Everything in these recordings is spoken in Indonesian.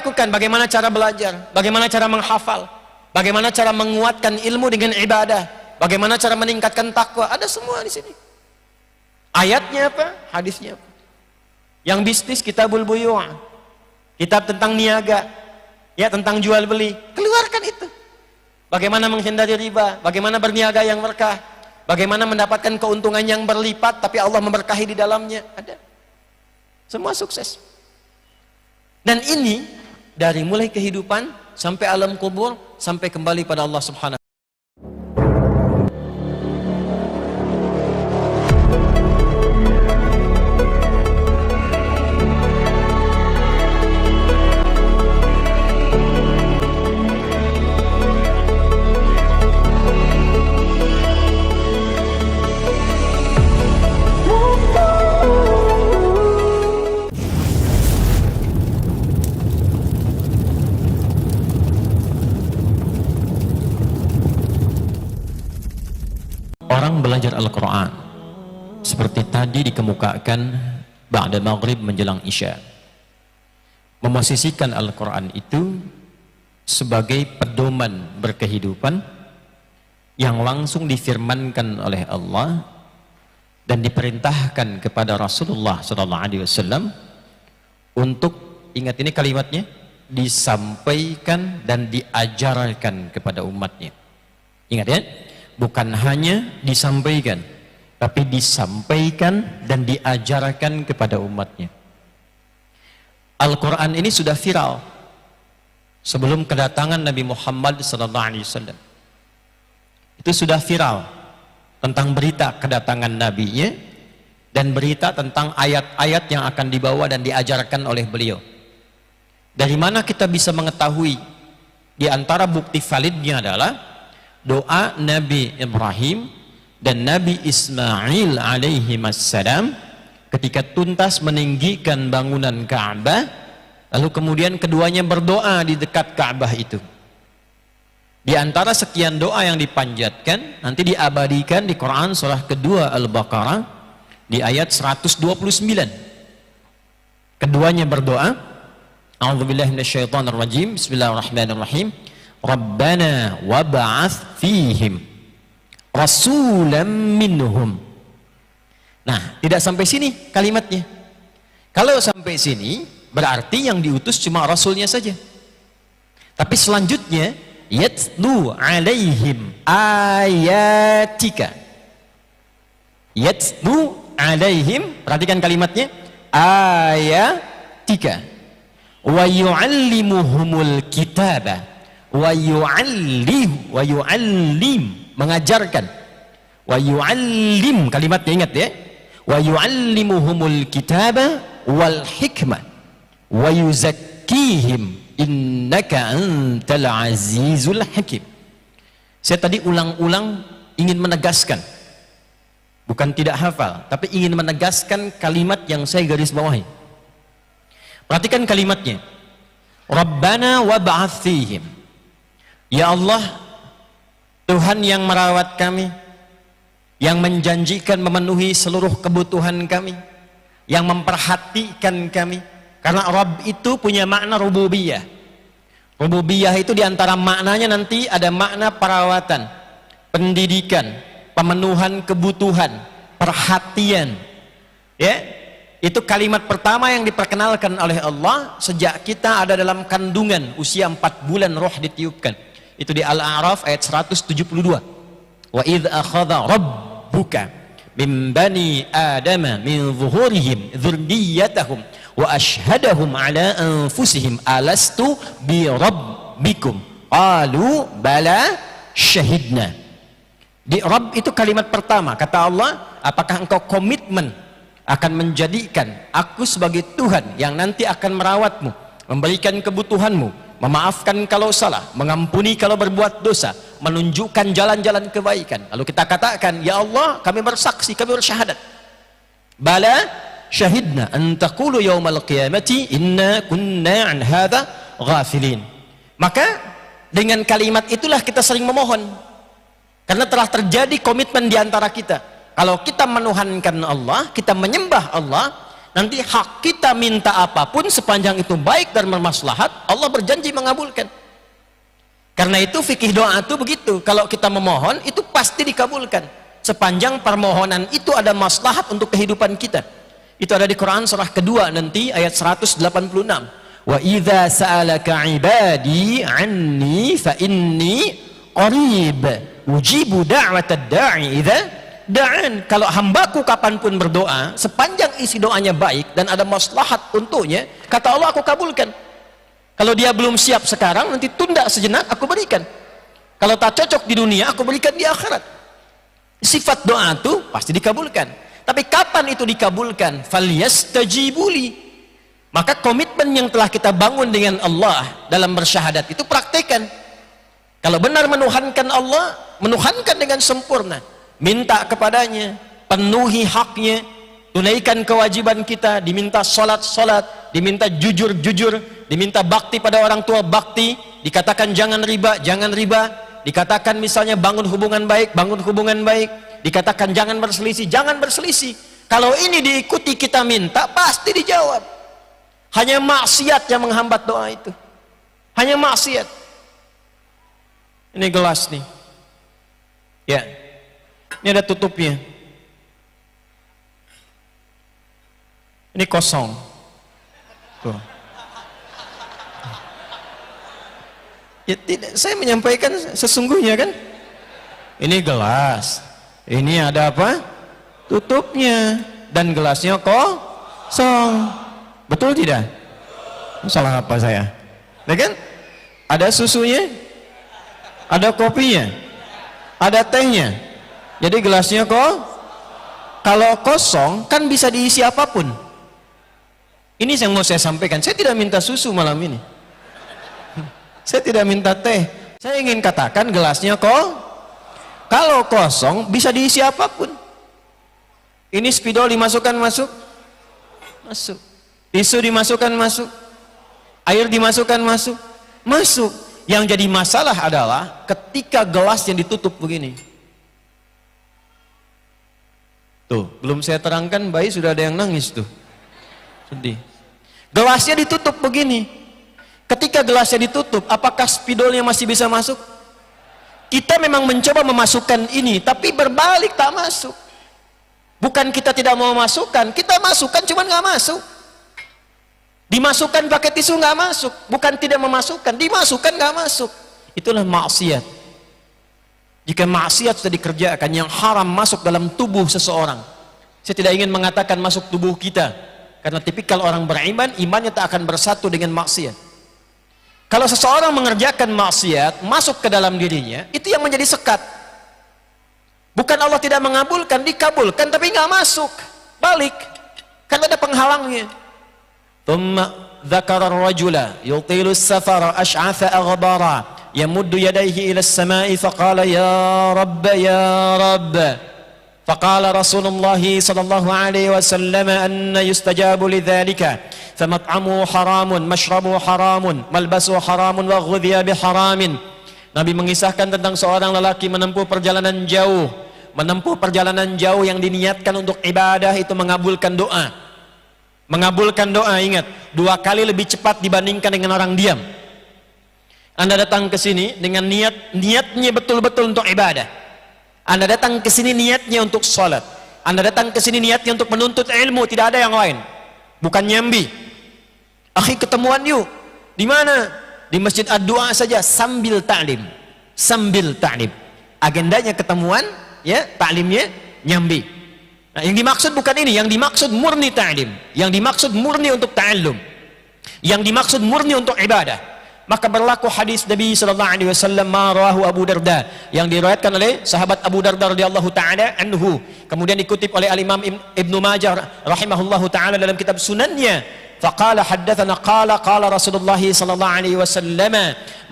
lakukan? Bagaimana cara belajar? Bagaimana cara menghafal? Bagaimana cara menguatkan ilmu dengan ibadah? Bagaimana cara meningkatkan takwa? Ada semua di sini. Ayatnya apa? Hadisnya apa? Yang bisnis kitabul buyu', kitab tentang niaga, ya tentang jual beli. Keluarkan itu. Bagaimana menghindari riba? Bagaimana berniaga yang berkah? Bagaimana mendapatkan keuntungan yang berlipat tapi Allah memberkahi di dalamnya? Ada. Semua sukses. Dan ini dari mulai kehidupan sampai alam kubur sampai kembali pada Allah Subhanahu. Orang belajar Al-Quran seperti tadi dikemukakan ba'da maghrib menjelang isya, memosisikan Al-Quran itu sebagai pedoman berkehidupan yang langsung difirmankan oleh Allah dan diperintahkan kepada Rasulullah SAW untuk, ingat ini kalimatnya, disampaikan dan diajarkan kepada umatnya. Ingat ya, bukan hanya disampaikan, tapi disampaikan dan diajarkan kepada umatnya. Al-Quran ini sudah viral sebelum kedatangan Nabi Muhammad SAW. Itu sudah viral tentang berita kedatangan Nabi-nya dan berita tentang ayat-ayat yang akan dibawa dan diajarkan oleh beliau. Dari mana kita bisa mengetahui? Di antara bukti validnya adalah doa Nabi Ibrahim dan Nabi Ismail alaihi wassalam ketika tuntas meninggikan bangunan Ka'bah, lalu kemudian keduanya berdoa di dekat Ka'bah itu. Di antara sekian doa yang dipanjatkan, nanti diabadikan di Quran surah kedua Al-Baqarah di ayat 129. Keduanya berdoa, a'udzubillahi minasyaitonirrajim, bismillahirrahmanirrahim, Rabbana wab'ats fihim rasulam minhum. Nah, tidak sampai sini kalimatnya. Kalau sampai sini berarti yang diutus cuma rasulnya saja. Tapi selanjutnya yatlu alaihim ayatika. Yatlu alaihim, perhatikan kalimatnya, ayatika wa yu'allimuhumul kitaba wa yu'allim, mengajarkan, wa yu'allim, kalimatnya ingat ya, wa yu'allimuhumul kitaba wal hikmah wa yuzakkihim innaka antal azizul hakim. Saya tadi ulang-ulang ingin menegaskan, bukan tidak hafal, tapi ingin menegaskan kalimat yang saya garis bawahi. Perhatikan kalimatnya, Rabbana wab'ats fihim. Ya Allah, Tuhan yang merawat kami, yang menjanjikan memenuhi seluruh kebutuhan kami, yang memperhatikan kami. Karena Rabb itu punya makna rububiyah. Rububiyah itu diantara maknanya nanti ada makna perawatan, pendidikan, pemenuhan kebutuhan, perhatian. Ya, itu kalimat pertama yang diperkenalkan oleh Allah sejak kita ada dalam kandungan, usia 4 bulan roh ditiupkan. Itu di Al-A'raf ayat 172. Wa idh akhadha rabbuka min bani adama min zuhurihim dzurriyyatahum wa ashhadahum ala anfusihim alastu bi rabbikum qalu bala syahidna. Di Rabb itu kalimat pertama, kata Allah, apakah engkau komitmen akan menjadikan aku sebagai Tuhan yang nanti akan merawatmu, memberikan kebutuhanmu, memaafkan kalau salah, mengampuni kalau berbuat dosa, menunjukkan jalan-jalan kebaikan. Lalu kita katakan, ya Allah, kami bersaksi, kami bersyahadat, bala syahidna an taqulu yaumal qiyamati inna kunna an hadza ghafilin. Maka dengan kalimat itulah kita sering memohon, karena telah terjadi komitmen di antara kita. Kalau kita menuhankan Allah, kita menyembah Allah, nanti hak kita minta apapun sepanjang itu baik dan bermaslahat, Allah berjanji mengabulkan. Karena itu fikih doa itu begitu, kalau kita memohon itu pasti dikabulkan sepanjang permohonan itu ada maslahat untuk kehidupan kita. Itu ada di Quran surah kedua nanti ayat 186. Wa idza sa'alaka ibadi anni fa inni qarib ujibu da'watad da'i idza da'an. Kalau hambaku kapanpun berdoa, sepanjang isi doanya baik dan ada maslahat untuknya, kata Allah, aku kabulkan. Kalau dia belum siap sekarang, nanti tunda sejenak, aku berikan. Kalau tak cocok di dunia, aku berikan di akhirat. Sifat doa itu pasti dikabulkan. Tapi kapan itu dikabulkan? Falyastajibuli. Maka komitmen yang telah kita bangun dengan Allah dalam bersyahadat itu praktekan. Kalau benar menuhankan Allah, menuhankan dengan sempurna. Minta kepadanya, penuhi haknya, tunaikan kewajiban kita, diminta salat, diminta jujur, diminta bakti pada orang tua, bakti, dikatakan jangan riba, dikatakan misalnya bangun hubungan baik, dikatakan jangan berselisih. Kalau ini diikuti kita minta, pasti dijawab. Hanya maksiat yang menghambat doa itu. Hanya maksiat. Ini gelas nih. Ya. Ini ada tutupnya. Ini kosong. Tuh. Ya, tidak, saya menyampaikan sesungguhnya kan. Ini gelas. Ini ada apa? Tutupnya. Dan gelasnya kosong. Betul tidak? Salah apa saya? Nah kan? Ada susunya, ada kopinya, ada tehnya. Jadi gelasnya kalau kosong kan bisa diisi apapun. Ini yang mau saya sampaikan. Saya tidak minta susu malam ini. Saya tidak minta teh. Saya ingin katakan gelasnya kalau kosong bisa diisi apapun. Ini spidol dimasukkan masuk. Tisu dimasukkan masuk, air dimasukkan masuk. Yang jadi masalah adalah ketika gelas yang ditutup begini. Tuh, belum saya terangkan, bayi sudah ada yang nangis tuh, sedih. Gelasnya ditutup begini. Ketika gelasnya ditutup, apakah spidolnya masih bisa masuk? Kita memang mencoba memasukkan ini, tapi berbalik tak masuk. Bukan kita tidak mau masukkan, kita masukkan cuman nggak masuk. Dimasukkan pakai tisu nggak masuk, bukan tidak memasukkan, dimasukkan nggak masuk. Itulah maksiat. Jika maksiat sudah dikerjakan yang haram masuk dalam tubuh seseorang, saya tidak ingin mengatakan masuk tubuh kita, karena tipikal orang beriman, imannya tak akan bersatu dengan maksiat. Kalau seseorang mengerjakan maksiat masuk ke dalam dirinya, itu yang menjadi sekat. Bukan Allah tidak mengabulkan, dikabulkan tapi nggak masuk, balik, karena ada penghalangnya. ثم ذكر الرجل يطيل السفر أشعث أغبارا يمد يديه إلى السماء فقال يا رب فقال رسول الله صلى الله عليه وسلم أن يستجاب لذلك فمطعمه حرام مشربه حرام ملبسه حرام وغذي بحرام. Nabi mengisahkan tentang seorang lelaki menempuh perjalanan jauh yang diniatkan untuk ibadah itu mengabulkan doa. Mengabulkan doa, ingat, 2 kali lebih cepat dibandingkan dengan orang diam. Anda datang ke sini dengan niatnya betul-betul untuk ibadah. Anda datang ke sini niatnya untuk sholat. Anda datang ke sini niatnya untuk menuntut ilmu, tidak ada yang lain. Bukan nyambi. Akhi, ketemuan yuk. Di mana? Di Masjid Ad-Du'a saja, sambil ta'lim. Agendanya ketemuan, ya, ta'limnya nyambi. Nah, yang dimaksud bukan ini, yang dimaksud murni ta'lim, yang dimaksud murni untuk ta'allum, yang dimaksud murni untuk ibadah. Maka berlaku hadis Nabi sallallahu alaihi wasallam ma rawahu Abu Darda, yang diriwayatkan oleh sahabat Abu Darda radhiyallahu taala anhu, kemudian dikutip oleh Al-Imam Ibnu Majah rahimahullahu taala dalam kitab Sunannya. Faqala haddatsana qala Rasulullah sallallahu alaihi wasallam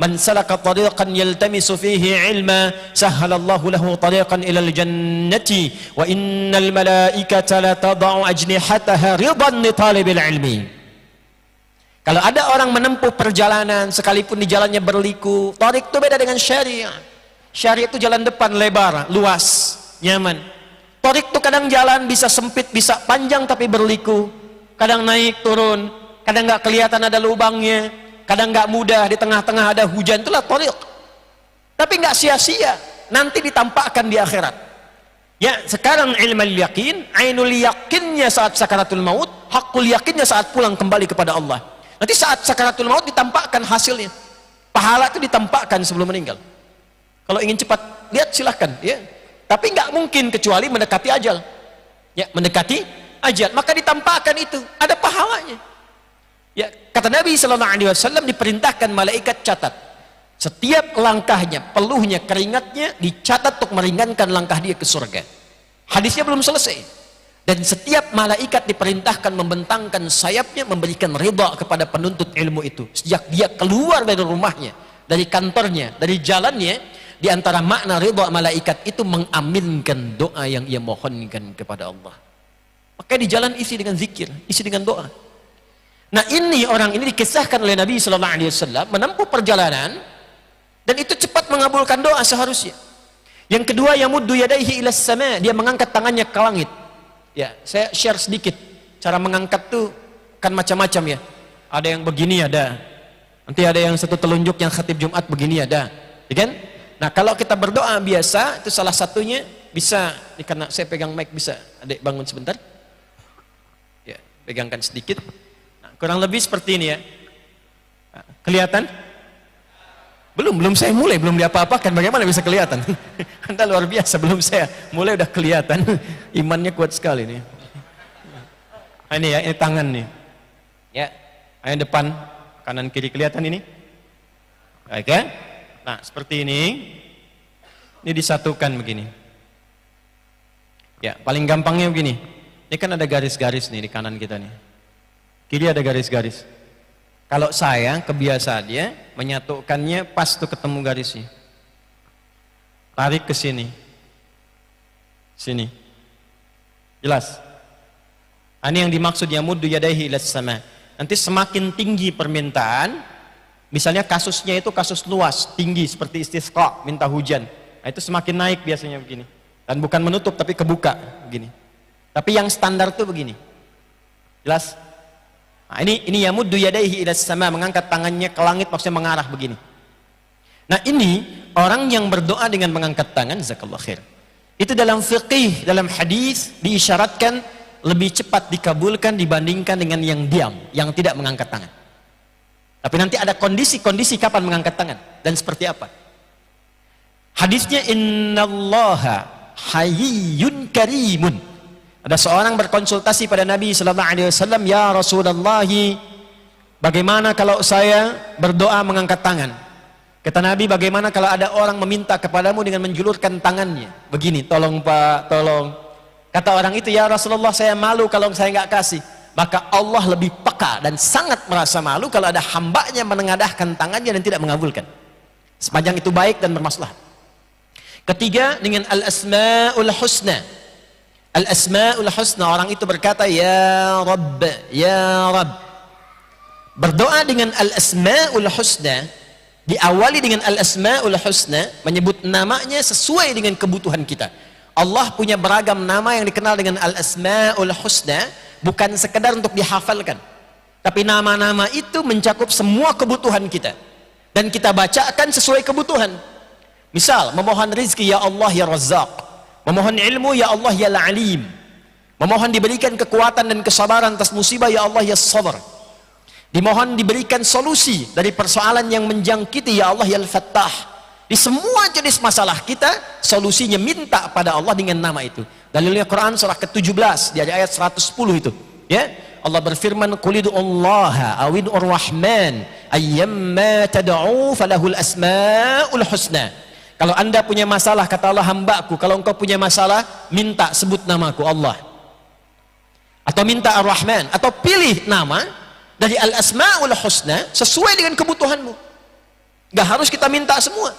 man salaka tariqan yaltamisu fihi ilma sahhalallahu lahu tariqan ilal jannati wa innal malaikata la tad'u ajnihataha ridan li talibil ilmi. Kalau ada orang menempuh perjalanan sekalipun di jalannya berliku, tariq itu beda dengan syariah. Syariah itu jalan depan lebar, luas, nyaman. Tariq itu kadang jalan bisa sempit, bisa panjang tapi berliku. kadang naik turun, kadang nggak kelihatan ada lubangnya, kadang nggak mudah, di tengah-tengah ada hujan. Itulah thariq. Tapi nggak sia-sia, nanti ditampakkan di akhirat. Ya, sekarang ilmul yakin, ainul yakinnya saat sakaratul maut, hakul yakinnya saat pulang kembali kepada Allah. Nanti saat sakaratul maut ditampakkan hasilnya. Pahala itu ditampakkan sebelum meninggal. Kalau ingin cepat lihat silahkan, ya. Tapi nggak mungkin kecuali mendekati ajal. Ya, mendekati ajal, maka ditampakkan itu, ada pahalanya. Ya, kata Nabi sallallahu alaihi wasallam, diperintahkan malaikat catat. Setiap langkahnya, peluhnya, keringatnya dicatat untuk meringankan langkah dia ke surga. Hadisnya belum selesai. Dan setiap malaikat diperintahkan membentangkan sayapnya, memberikan ridha kepada penuntut ilmu itu. Sejak dia keluar dari rumahnya, dari kantornya, dari jalannya, di antara makna ridha malaikat itu mengaminkan doa yang ia mohonkan kepada Allah. Maka di jalan isi dengan zikir, isi dengan doa. Nah, ini orang ini dikisahkan oleh Nabi sallallahu alaihi wasallam menempuh perjalanan dan itu cepat mengabulkan doa seharusnya. Yang kedua, yamuddu yadaihi ilas sama, dia mengangkat tangannya ke langit. Ya, saya share sedikit cara mengangkat tuh kan macam-macam ya. Ada yang begini ada. Nanti ada yang satu telunjuk yang khatib Jumat begini ada. Ya kan? Nah, kalau kita berdoa biasa itu salah satunya bisa, ini karena saya pegang mic bisa. Adik bangun sebentar. Ya, pegangkan sedikit. Nah, kurang lebih seperti ini ya. Nah, kelihatan? Belum saya mulai, belum diapa-apakan, bagaimana bisa kelihatan? Anda luar biasa, belum saya mulai udah kelihatan. Imannya kuat sekali nih. Nah, ini ya, ini tangan nih. Ya, yang depan, kanan kiri kelihatan ini. Oke. Nah, seperti ini. Ini disatukan begini. Ya, paling gampangnya begini. Ini kan ada garis-garis nih di kanan kita nih. Kiri ada garis-garis. Kalau saya kebiasaannya menyatukannya pas tuh ketemu garisnya. Tarik ke sini. Sini. Jelas? Ini yang dimaksud yamuddu yadaihi ilas sama. Nanti semakin tinggi permintaan, misalnya kasusnya itu kasus luas, tinggi seperti istisqa, minta hujan. Nah, itu semakin naik biasanya begini. Dan bukan menutup tapi kebuka begini. Tapi yang standar tuh begini. Jelas? Nah, ini yamuddu yadaihi ilas sama, mengangkat tangannya ke langit, maksudnya mengarah begini. Nah, ini orang yang berdoa dengan mengangkat tangan, jazakallahu khair. Itu dalam fiqih, dalam hadis diisyaratkan lebih cepat dikabulkan dibandingkan dengan yang diam, yang tidak mengangkat tangan. Tapi nanti ada kondisi-kondisi kapan mengangkat tangan dan seperti apa. Hadisnya innallaha hayyun karimun. Ada seorang berkonsultasi pada Nabi sallallahu alaihi wasallam, "Ya Rasulullah, bagaimana kalau saya berdoa mengangkat tangan?" Kata Nabi, "Bagaimana kalau ada orang meminta kepadamu dengan menjulurkan tangannya? Begini, tolong Pak, tolong." Kata orang itu, "Ya Rasulullah, saya malu kalau saya nggak kasih." Maka Allah lebih peka dan sangat merasa malu kalau ada hambanya menengadahkan tangannya dan tidak mengabulkan. Sepanjang itu baik dan bermaslahat. Ketiga, dengan al-asma'ul husna. Al-asma'ul husna, orang itu berkata, "Ya Rabb, Ya Rabb." Berdoa dengan al-asma'ul husna, diawali dengan al-asma'ul husna, menyebut namanya sesuai dengan kebutuhan kita. Allah punya beragam nama yang dikenal dengan al-asma'ul husna, bukan sekedar untuk dihafalkan. Tapi nama-nama itu mencakup semua kebutuhan kita. Dan kita bacakan sesuai kebutuhan. Misal, memohon rizki, Ya Allah, Ya Razzaq. Memohon ilmu, Ya Allah, Ya Alim. Memohon diberikan kekuatan dan kesabaran atas musibah, Ya Allah, Ya Sabar. Dimohon diberikan solusi dari persoalan yang menjangkiti, Ya Allah, Ya Al-Fattah. Di semua jenis masalah kita, solusinya minta pada Allah dengan nama itu. Dalilnya Quran surah ke-17 dari ayat 110 itu. Ya, Allah berfirman, "Qul ud'ullaha aw ud'ur rahman, ayyamma tad'u falahul asmaul husna." Kalau Anda punya masalah, kata Allah, "Hambaku, kalau engkau punya masalah, minta sebut namaku Allah." Atau minta Ar-Rahman, atau pilih nama dari Al-Asma'ul Husna sesuai dengan kebutuhanmu. Gak harus kita minta semua.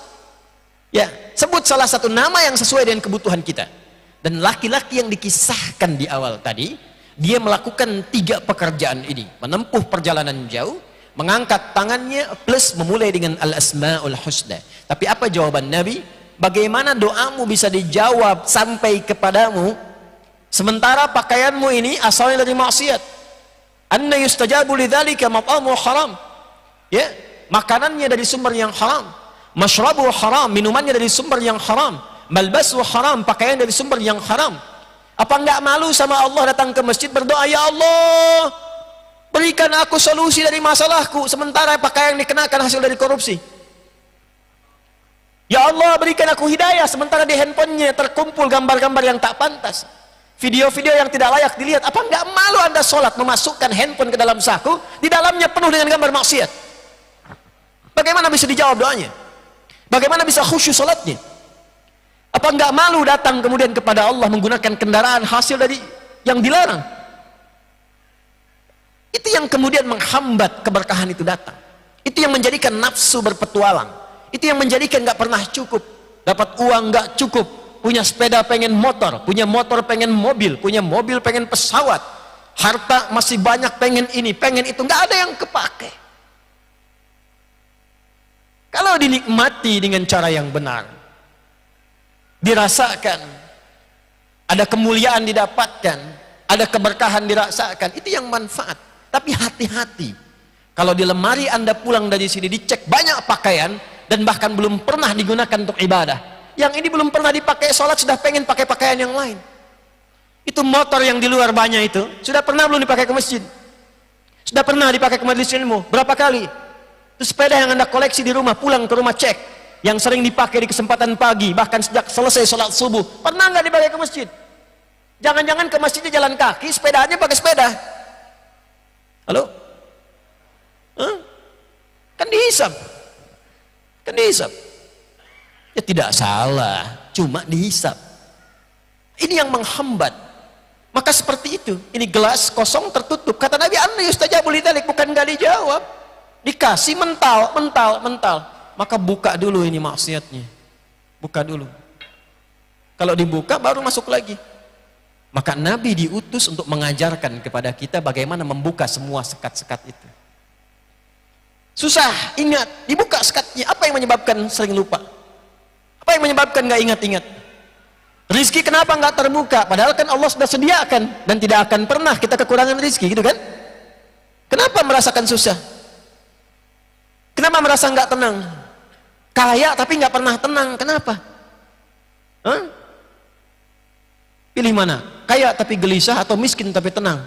Ya, sebut salah satu nama yang sesuai dengan kebutuhan kita. Dan laki-laki yang dikisahkan di awal tadi, dia melakukan 3 pekerjaan ini, menempuh perjalanan jauh, mengangkat tangannya plus memulai dengan al-asma'ul husna. Tapi apa jawaban Nabi? Bagaimana doamu bisa dijawab sampai kepadamu sementara pakaianmu ini asalnya dari maksiat? Anna yustajabu lidzalika mat'amu haram. Ya, makanannya dari sumber yang haram, masyrabu haram, minumannya dari sumber yang haram, malbasu haram, pakaian dari sumber yang haram. Apa enggak malu sama Allah datang ke masjid berdoa, ya Allah, berikan aku solusi dari masalahku, sementara pakaian yang dikenakan hasil dari korupsi. Ya Allah, berikan aku hidayah, sementara di handphonenya terkumpul gambar-gambar yang tak pantas, video-video yang tidak layak dilihat. Apa enggak malu Anda sholat memasukkan handphone ke dalam saku, di dalamnya penuh dengan gambar maksiat? Bagaimana bisa dijawab doanya? Bagaimana bisa khusyuk sholatnya? Apa enggak malu datang kemudian kepada Allah menggunakan kendaraan hasil dari yang dilarang? Itu yang kemudian menghambat keberkahan itu datang. Itu yang menjadikan nafsu berpetualang. Itu yang menjadikan nggak pernah cukup. Dapat uang nggak cukup, punya sepeda pengen motor, punya motor pengen mobil, punya mobil pengen pesawat, harta masih banyak pengen ini, pengen itu, nggak ada yang kepake. Kalau dinikmati dengan cara yang benar, dirasakan, ada kemuliaan didapatkan, ada keberkahan dirasakan, itu yang manfaat. Tapi hati-hati, kalau di lemari Anda pulang dari sini dicek banyak pakaian dan bahkan belum pernah digunakan untuk ibadah, yang ini belum pernah dipakai sholat sudah pengen pakai pakaian yang lain. Itu motor yang di luar banyak itu sudah pernah belum dipakai ke masjid? Sudah pernah dipakai ke majelis ilmu? Berapa kali? Itu sepeda yang Anda koleksi di rumah, pulang ke rumah cek, yang sering dipakai di kesempatan pagi, bahkan sejak selesai sholat subuh, pernah nggak dipakai ke masjid? Jangan-jangan ke masjidnya jalan kaki, sepedanya pakai sepeda. Halo? Hah? Kan dihisab. Kan dihisab. Ya tidak salah, cuma dihisab. Ini yang menghambat. Maka seperti itu, ini gelas kosong tertutup. Kata Nabi, anna yustajabu lidzalik, bukan nggak dijawab. Dikasih mental. Maka buka dulu ini maksiatnya. Buka dulu. Kalau dibuka baru masuk lagi. Maka Nabi diutus untuk mengajarkan kepada kita bagaimana membuka semua sekat-sekat itu. Susah, ingat, dibuka sekatnya. Apa yang menyebabkan sering lupa? Apa yang menyebabkan nggak ingat-ingat? Rizki kenapa nggak terbuka? Padahal kan Allah sudah sediakan dan tidak akan pernah kita kekurangan rizki, gitu kan? Kenapa merasakan susah? Kenapa merasa nggak tenang? Kaya tapi nggak pernah tenang, kenapa? Hah? Pilih mana? Kaya tapi gelisah atau miskin tapi tenang?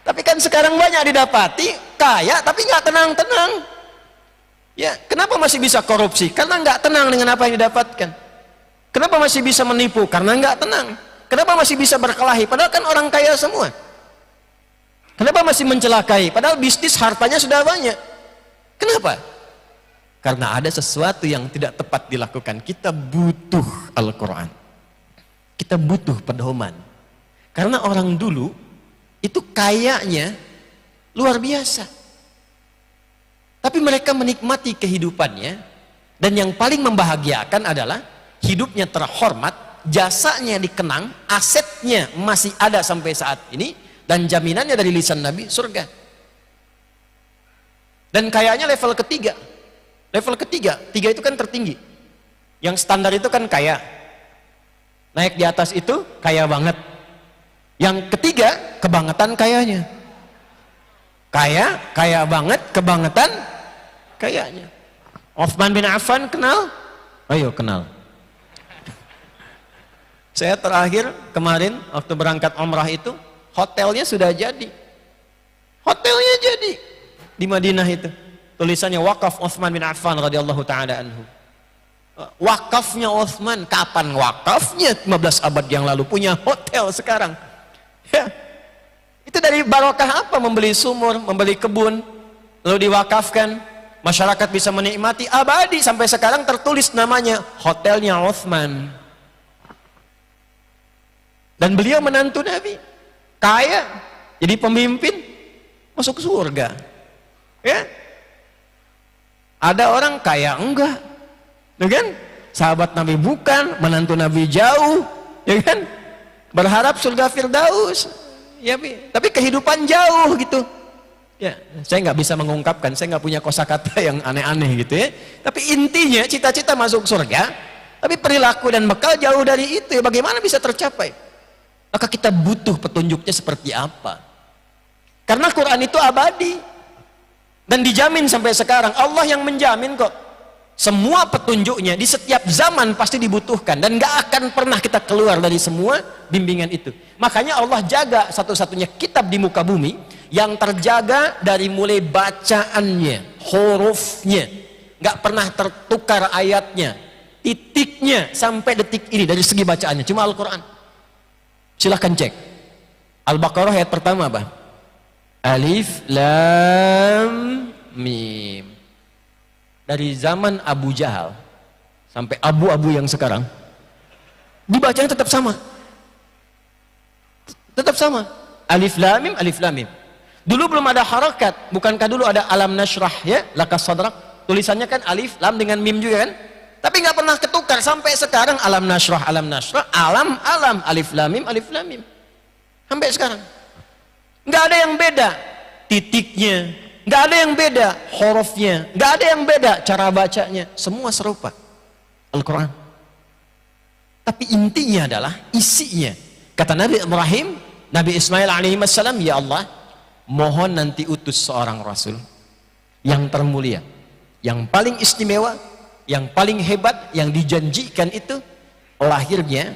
Tapi kan sekarang banyak didapati kaya tapi nggak tenang-tenang. Ya, kenapa masih bisa korupsi? Karena nggak tenang dengan apa yang didapatkan. Kenapa masih bisa menipu? Karena nggak tenang. Kenapa masih bisa berkelahi? Padahal kan orang kaya semua. Kenapa masih mencelakai? Padahal bisnis hartanya sudah banyak. Kenapa? Karena ada sesuatu yang tidak tepat dilakukan. Kita butuh Al-Quran. Kita butuh pedoman. Karena orang dulu itu kayanya luar biasa. Tapi mereka menikmati kehidupannya. Dan yang paling membahagiakan adalah hidupnya terhormat, jasanya dikenang, asetnya masih ada sampai saat ini, dan jaminannya dari lisan Nabi surga. Dan kayaknya level ketiga. Level ketiga, tiga itu kan tertinggi. Yang standar itu kan kaya. Naik di atas itu kaya banget. Yang ketiga, kebangetan kayanya. Kaya banget, kebangetan kayanya. Uthman bin Affan kenal? Ayo kenal. Saya terakhir kemarin waktu berangkat umrah itu, hotelnya sudah jadi. Hotelnya jadi di Madinah itu. Tulisannya wakaf Uthman bin Affan radhiyallahu taala anhu. Wakafnya Uthman, kapan wakafnya? 15 abad yang lalu, punya hotel sekarang. Ya. Itu dari barokah apa? Membeli sumur, membeli kebun, lalu diwakafkan, masyarakat bisa menikmati abadi. Sampai sekarang tertulis namanya hotelnya Uthman. Dan beliau menantu Nabi, kaya, jadi pemimpin, masuk surga. Ya, ada orang kaya enggak, ya kan? Sahabat Nabi bukan, menantu Nabi jauh, ya kan? Berharap surga Firdaus, ya, tapi kehidupan jauh gitu. Ya, saya nggak bisa mengungkapkan, saya nggak punya kosakata yang aneh-aneh gitu ya. Tapi intinya cita-cita masuk surga, Tapi perilaku dan bekal jauh dari itu, ya bagaimana bisa tercapai? Maka kita butuh petunjuknya seperti apa. Karena Quran itu abadi dan dijamin sampai sekarang. Allah yang menjamin kok. Semua petunjuknya di setiap zaman pasti dibutuhkan dan gak akan pernah kita keluar dari semua bimbingan itu. Makanya Allah jaga satu-satunya kitab di muka bumi yang terjaga dari mulai bacaannya, hurufnya, gak pernah tertukar ayatnya, titiknya sampai detik ini dari segi bacaannya cuma Al-Quran. Silahkan cek Al-Baqarah ayat pertama apa? Alif Lam Mim. Dari zaman Abu Jahal sampai abu-abu yang sekarang dibacanya tetap sama, tetap sama, Alif Lam Mim, Alif Lam Mim. Dulu belum ada harakat, bukankah dulu ada Alam Nashrah ya, Lakas Sadrak, tulisannya kan Alif Lam dengan Mim juga kan, tapi nggak pernah ketukar sampai sekarang. Alam Nashrah, Alam Nashrah, Alam, Alam, Alif Lam Mim, Alif Lam Mim, sampai sekarang nggak ada yang beda titiknya, nggak ada yang beda hurufnya, nggak ada yang beda cara bacanya, semua serupa Al-Quran. Tapi intinya adalah isinya. Kata Nabi Ibrahim, Nabi Ismail alaihissalam, ya Allah, mohon nanti utus seorang Rasul yang termulia, yang paling istimewa, yang paling hebat, yang dijanjikan itu lahirnya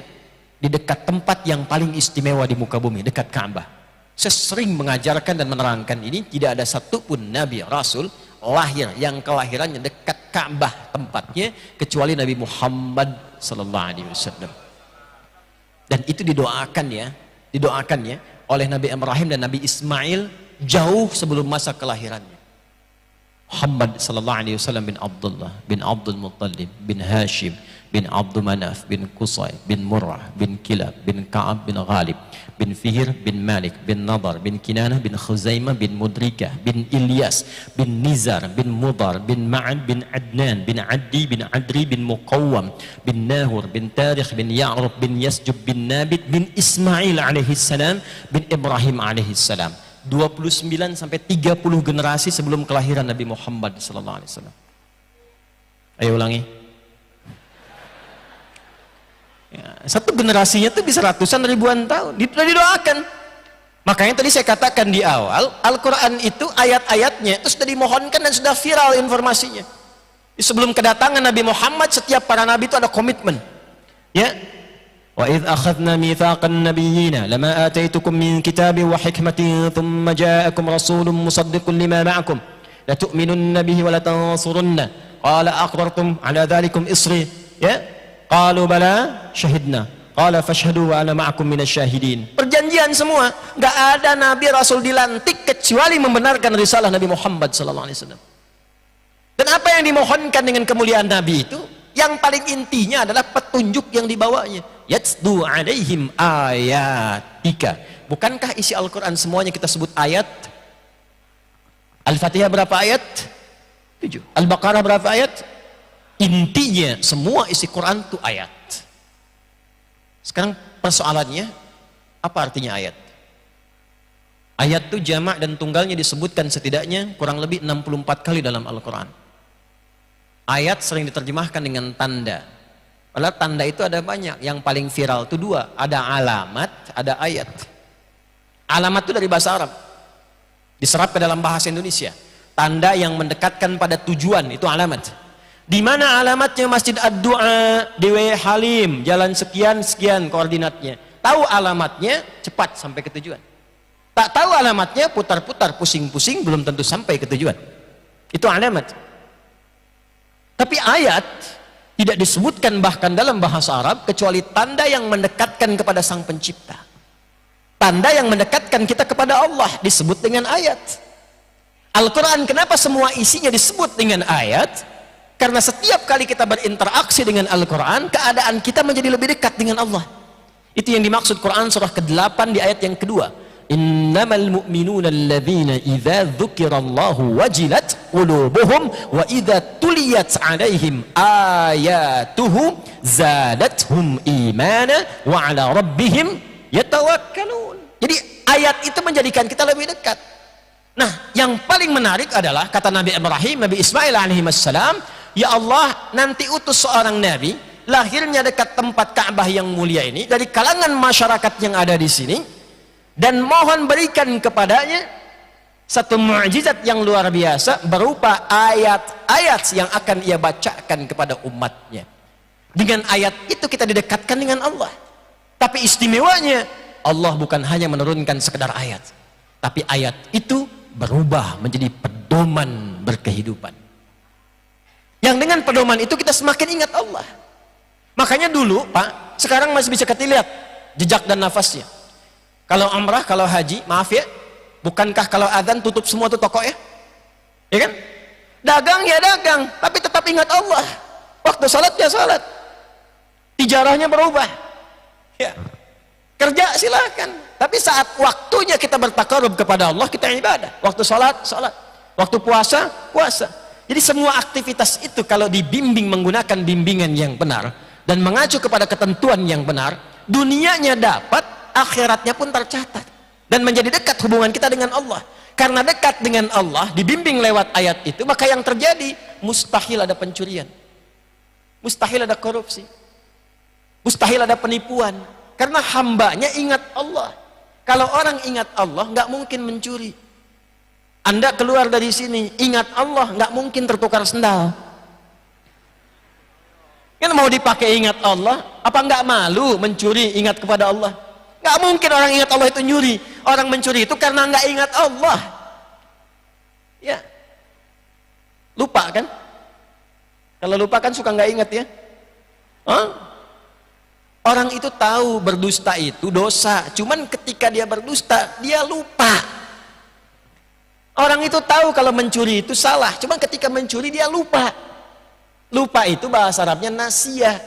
di dekat tempat yang paling istimewa di muka bumi, dekat Ka'bah. Saya sering mengajarkan dan menerangkan ini, tidak ada satupun Nabi Rasul lahir yang kelahirannya dekat Ka'bah tempatnya kecuali Nabi Muhammad sallallahu alaihi wasallam. Dan itu didoakannya oleh Nabi Ibrahim dan Nabi Ismail jauh sebelum masa kelahirannya. Muhammad sallallahu alaihi wasallam bin Abdullah bin Abdul Muttalib bin Hashim bin Abdul Manaf bin Qusay bin Murrah bin Kilab bin Ka'ab bin Ghalib bin Fihr bin Malik bin Nadar bin Kinanah bin Khuzaimah bin Mudrikah bin Ilyas bin Nizar bin Mudar bin Ma'ad bin Adnan bin Addi bin Adri bin Muqawwam bin Nahur bin Tarikh bin Ya'rub bin Yasjub bin Nabit bin Ismail alaihissalam bin Ibrahim alaihissalam. 29 sampai 30 generasi sebelum kelahiran Nabi Muhammad sallallahu alaihi wasallam. Ayo ulangi. Ya, satu generasinya itu bisa ratusan ribuan tahun, didoakan. Makanya tadi saya katakan di awal, Al-Quran itu ayat-ayatnya itu sudah dimohonkan dan sudah viral informasinya. Sebelum kedatangan Nabi Muhammad, setiap para nabi itu ada komitmen. Ya, wa idh akhadna mitsaqan nabiyyina lama ataitukum min kitabin wa hikmatin thumma ja'akum rasulun musaddiqun lima ma'akum la tu'minunna bihi wa la tansurunna qala aqrartum ala dhalikum isri ya qalu bala syahidna qala fashhadu wa ana ma'akum minasyahidin. Perjanjian semua, enggak ada nabi rasul dilantik kecuali membenarkan risalah Nabi Muhammad sallallahu alaihi wasallam. Dan apa yang dimohonkan dengan kemuliaan nabi itu, yang paling intinya adalah petunjuk yang dibawanya. Yatsdu alaihim ayatika. Bukankah isi Al-Quran semuanya kita sebut ayat? Al-Fatihah berapa ayat? 7. Al-Baqarah berapa ayat? Intinya semua isi Quran itu ayat. Sekarang persoalannya, apa artinya ayat? Ayat itu jamak dan tunggalnya disebutkan setidaknya kurang lebih 64 kali dalam Al-Quran. Ayat sering diterjemahkan dengan tanda. Padahal tanda itu ada banyak. Yang paling viral itu 2. Ada alamat, ada ayat. Alamat itu dari bahasa Arab, diserap ke dalam bahasa Indonesia. Tanda yang mendekatkan pada tujuan, itu alamat. Di mana alamatnya? Masjid Ad-Du'a di Halim, jalan sekian-sekian koordinatnya. Tahu alamatnya, cepat sampai ke tujuan. Tak tahu alamatnya, putar-putar, pusing-pusing, belum tentu sampai ke tujuan. Itu alamat. Tapi ayat tidak disebutkan bahkan dalam bahasa Arab kecuali tanda yang mendekatkan kepada Sang Pencipta. Tanda yang mendekatkan kita kepada Allah disebut dengan ayat. Al-Quran kenapa semua isinya disebut dengan ayat? Karena setiap kali kita berinteraksi dengan Al-Quran, keadaan kita menjadi lebih dekat dengan Allah. Itu yang dimaksud Quran surah ke-8 di ayat yang kedua. Innamal mu'minuna alladzina idza dzukirallahu wajilat qulubuhum wa idza tuliyat 'alaihim ayatuhu zadatuhum imana wa 'ala rabbihim yatawakkalun. Jadi ayat itu menjadikan kita lebih dekat. Nah, yang paling menarik adalah kata Nabi Ibrahim, Nabi Ismail alaihi wassalam, ya Allah, nanti utus seorang nabi lahirnya dekat tempat Ka'bah yang mulia ini dari kalangan masyarakat yang ada di sini, dan mohon berikan kepadanya satu mukjizat yang luar biasa berupa ayat-ayat yang akan ia bacakan kepada umatnya. Dengan ayat itu kita didekatkan dengan Allah. Tapi istimewanya, Allah bukan hanya menurunkan sekedar ayat, tapi ayat itu berubah menjadi pedoman berkehidupan, yang dengan pedoman itu kita semakin ingat Allah. Makanya dulu Pak, sekarang masih bisa kita lihat jejak dan nafasnya. Kalau umrah, kalau haji, maaf ya, bukankah kalau adzan tutup semua tuh toko ya? Ya kan? Dagang ya dagang, tapi tetap ingat Allah. Waktu salat ya salat. Tijarahnya berubah. Ya. Kerja silakan, tapi saat waktunya kita bertakarub kepada Allah, kita ibadah. Waktu salat, salat. Waktu puasa, puasa. Jadi semua aktivitas itu kalau dibimbing menggunakan bimbingan yang benar dan mengacu kepada ketentuan yang benar, dunianya dapat, akhiratnya pun tercatat dan menjadi dekat hubungan kita dengan Allah. Karena dekat dengan Allah, dibimbing lewat ayat itu, maka yang terjadi mustahil ada pencurian, mustahil ada korupsi, mustahil ada penipuan. Karena hambanya ingat Allah. Kalau orang ingat Allah, nggak mungkin mencuri. Anda keluar dari sini, ingat Allah, nggak mungkin tertukar sendal. Kan mau dipakai ingat Allah, apa nggak malu mencuri ingat kepada Allah? Nggak mungkin orang ingat Allah itu nyuri. Orang mencuri itu karena nggak ingat Allah. Ya, lupa kan? Kalau lupa kan suka nggak ingat ya? Hah? Orang itu tahu berdusta itu dosa, cuman ketika dia berdusta, dia lupa. Orang itu tahu kalau mencuri itu salah, cuman ketika mencuri dia lupa. Lupa itu bahasa Arabnya nasiyah.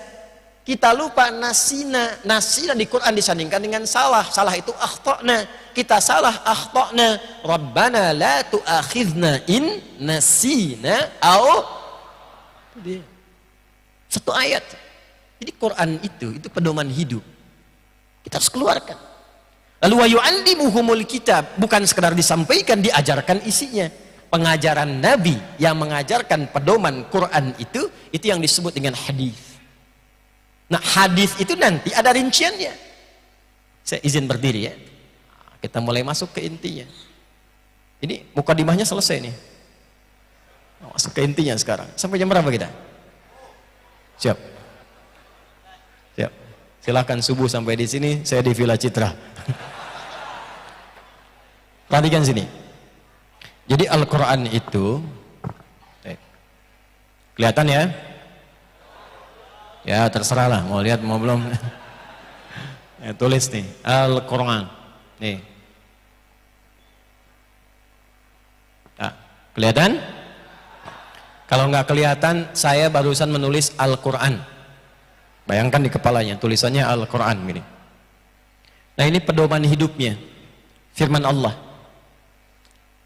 Kita lupa nasina. Nasina di Quran disandingkan dengan salah. Salah itu akhtana. Kita salah akhtana. Rabbana la tu'akhidna in nasina au. Satu ayat. Jadi Quran itu pedoman hidup. Kita harus keluarkan. Lalu wa yu'allimuhumul kitab, bukan sekedar disampaikan, diajarkan isinya. Pengajaran Nabi yang mengajarkan pedoman Quran itu yang disebut dengan hadis. Nah, hadis itu nanti ada rinciannya. Saya izin berdiri ya. Kita mulai masuk ke intinya. Ini mukadimahnya selesai nih. Masuk ke intinya sekarang. Sampai jam berapa kita? Siap. Siap. Silahkan subuh sampai di sini, saya di Villa Citra. Perhatikan sini. Jadi Al-Quran itu, kelihatan ya? Ya terserah lah, mau lihat mau belum. Ya, tulis nih, Al-Quran. Nih. Nah, kelihatan? Kalau nggak kelihatan, saya barusan menulis Al-Quran. Bayangkan di kepalanya, tulisannya Al-Quran gini. Nah, ini pedoman hidupnya, firman Allah.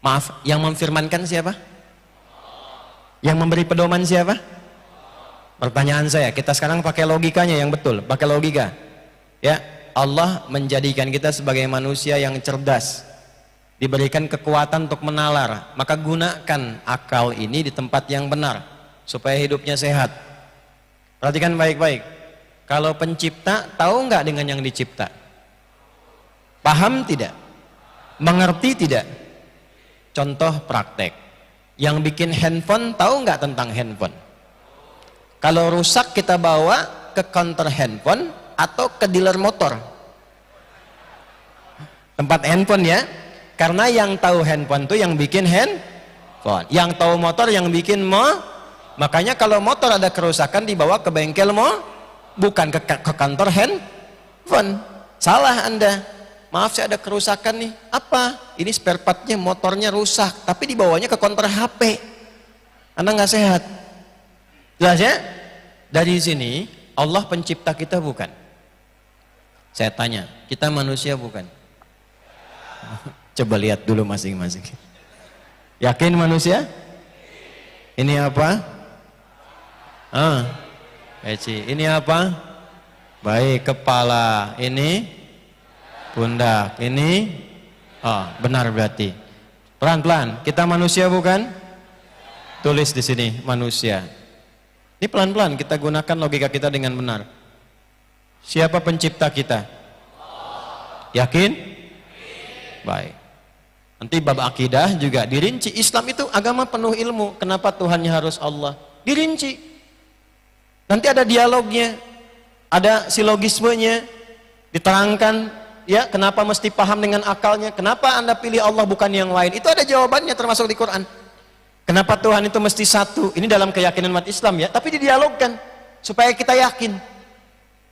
Maaf, yang memfirmankan siapa? Yang memberi pedoman siapa? Pertanyaan saya, kita sekarang pakai logikanya yang betul, pakai logika. Ya, Allah menjadikan kita sebagai manusia yang cerdas, diberikan kekuatan untuk menalar, maka gunakan akal ini di tempat yang benar supaya hidupnya sehat. Perhatikan baik-baik. Kalau pencipta tahu nggak dengan yang dicipta? Paham tidak? Mengerti tidak? Contoh praktek, yang bikin handphone tahu nggak tentang handphone? Kalau rusak kita bawa ke counter handphone atau ke dealer motor? Tempat handphone ya, karena yang tahu handphone tuh yang bikin handphone, yang tahu motor yang bikin makanya kalau motor ada kerusakan dibawa ke bengkel bukan ke kantor handphone. Salah Anda. Maaf saya ada kerusakan nih. Apa? Ini spare partnya motornya rusak, tapi dibawanya ke counter HP. Anda nggak sehat. Jelas ya? Dari sini Allah pencipta kita bukan? Saya tanya, kita manusia bukan? Coba lihat dulu masing-masing. Yakin manusia? Ini apa? Peci. Ini apa? Baik, kepala. Ini pundak. Ini benar berarti. Pelan-pelan. Kita manusia bukan? Tulis di sini manusia. Ini pelan-pelan kita gunakan logika kita dengan benar. Siapa pencipta kita? Yakin? Baik. Nanti bab akidah juga dirinci. Islam itu agama penuh ilmu. Kenapa Tuhannya harus Allah? Dirinci. Nanti ada dialognya, ada silogismenya, diterangkan ya kenapa mesti paham dengan akalnya, kenapa Anda pilih Allah bukan yang lain. Itu ada jawabannya termasuk di Quran. Kenapa Tuhan itu mesti satu? Ini dalam keyakinan umat Islam ya, tapi didialogkan supaya kita yakin.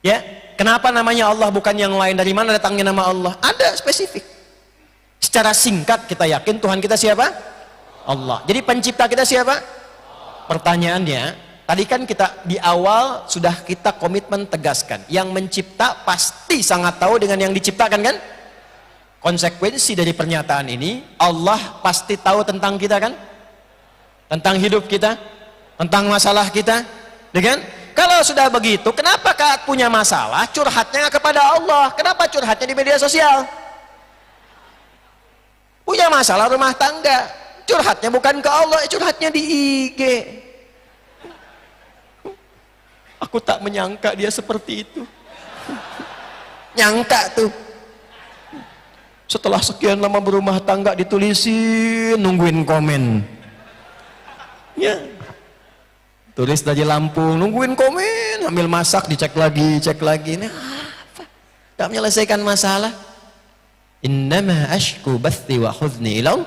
Ya, kenapa namanya Allah bukan yang lain? Dari mana datangnya nama Allah? Ada spesifik. Secara singkat kita yakin Tuhan kita siapa? Allah. Jadi pencipta kita siapa? Pertanyaannya, tadi kan kita di awal sudah kita komitmen tegaskan, yang mencipta pasti sangat tahu dengan yang diciptakan kan? Konsekuensi dari pernyataan ini, Allah pasti tahu tentang kita kan? Tentang hidup kita, tentang masalah kita, dengan kalau sudah begitu, kenapa Kak punya masalah curhatnya kepada Allah? Kenapa curhatnya di media sosial? Punya masalah rumah tangga, curhatnya bukan ke Allah, curhatnya di IG. Aku tak menyangka dia seperti itu. Nyangka tuh. Setelah sekian lama berumah tangga ditulisin, nungguin komen. Ya, tulis dari Lampung, nungguin komen, ambil masak, dicek lagi, cek lagi. Ini apa? Gak menyelesaikan masalah. Innama ashku bathi wa khuzni ilau.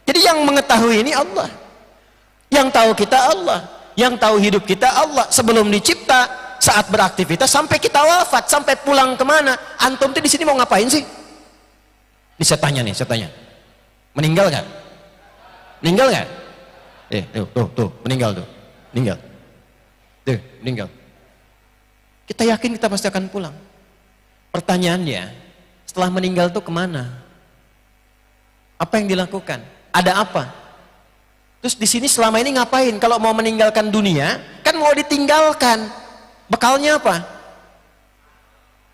Jadi yang mengetahui ini Allah, yang tahu kita Allah, yang tahu hidup kita Allah. Sebelum dicipta, saat beraktivitas, sampai kita wafat, sampai pulang kemana? Antum tuh di sini mau ngapain sih? Ini saya tanya nih, saya tanya. Meninggal nggak? Meninggal nggak? Tuh, meninggal tuh. Meninggal. Tuh, meninggal. Kita yakin kita pasti akan pulang. Pertanyaannya, setelah meninggal tuh kemana? Apa yang dilakukan? Ada apa? Terus di sini selama ini ngapain? Kalau mau meninggalkan dunia, kan mau ditinggalkan. Bekalnya apa?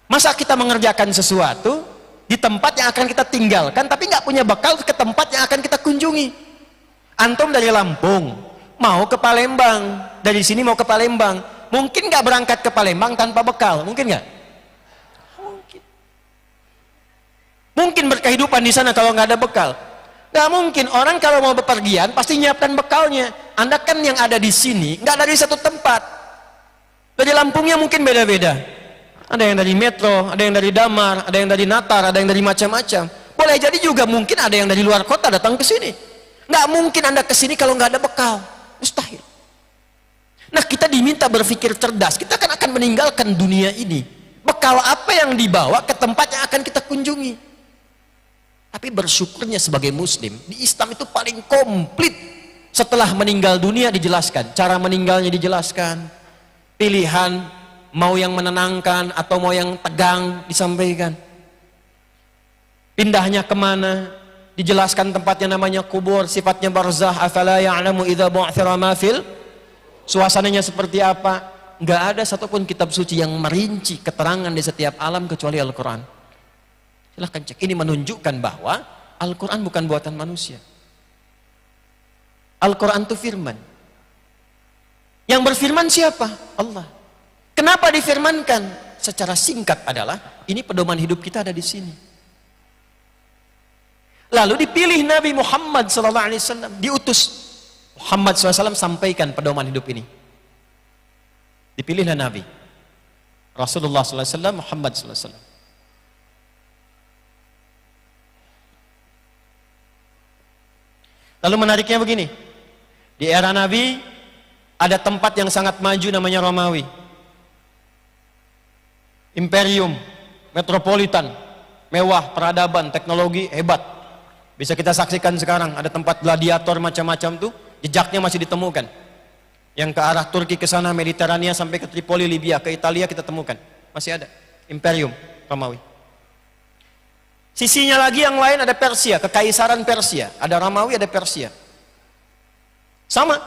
Masa kita mengerjakan sesuatu di tempat yang akan kita tinggalkan, tapi nggak punya bekal ke tempat yang akan kita kunjungi? Antum dari Lampung mau ke Palembang, dari sini mau ke Palembang, mungkin nggak berangkat ke Palembang tanpa bekal? Mungkin nggak? Mungkin. Mungkin berkehidupan di sana kalau nggak ada bekal? Nggak mungkin. Orang kalau mau bepergian pasti nyiapkan bekalnya. Anda kan yang ada di sini nggak dari satu tempat. Dari Lampungnya mungkin beda-beda. Ada yang dari Metro, ada yang dari Damar, ada yang dari Natar, ada yang dari macam-macam. Boleh jadi juga mungkin ada yang dari luar kota datang ke sini. Nggak mungkin Anda kesini kalau nggak ada bekal, mustahil. Nah, kita diminta berpikir cerdas. Kita kan akan meninggalkan dunia ini. Bekal apa yang dibawa ke tempat yang akan kita kunjungi? Tapi bersyukurnya sebagai Muslim, di Islam itu paling komplit. Setelah meninggal dunia dijelaskan, cara meninggalnya dijelaskan, pilihan mau yang menenangkan atau mau yang tegang disampaikan. Pindahnya kemana? Dijelaskan tempatnya namanya kubur, sifatnya barzah. Afala ya'lamu idza bu'thira ma fil, suasananya seperti apa? Enggak ada satupun kitab suci yang merinci keterangan di setiap alam kecuali Al-Quran. Silahkan cek. Ini menunjukkan bahwa Al-Quran bukan buatan manusia. Al-Quran itu firman. Yang berfirman siapa? Allah. Kenapa difirmankan? Secara singkat adalah ini pedoman hidup kita ada di sini. Lalu dipilih Nabi Muhammad SAW, diutus Muhammad SAW sampaikan pedoman hidup ini. Dipilihlah Nabi Rasulullah SAW, Muhammad SAW. Lalu menariknya begini, di era Nabi ada tempat yang sangat maju namanya Romawi, imperium, metropolitan, mewah, peradaban, teknologi hebat. Bisa kita saksikan sekarang ada tempat gladiator macam-macam tuh, jejaknya masih ditemukan. Yang ke arah Turki ke sana, Mediterania sampai ke Tripoli, Libya, ke Italia kita temukan. Masih ada imperium Romawi. Sisinya lagi yang lain ada Persia, kekaisaran Persia. Ada Romawi, ada Persia. Sama,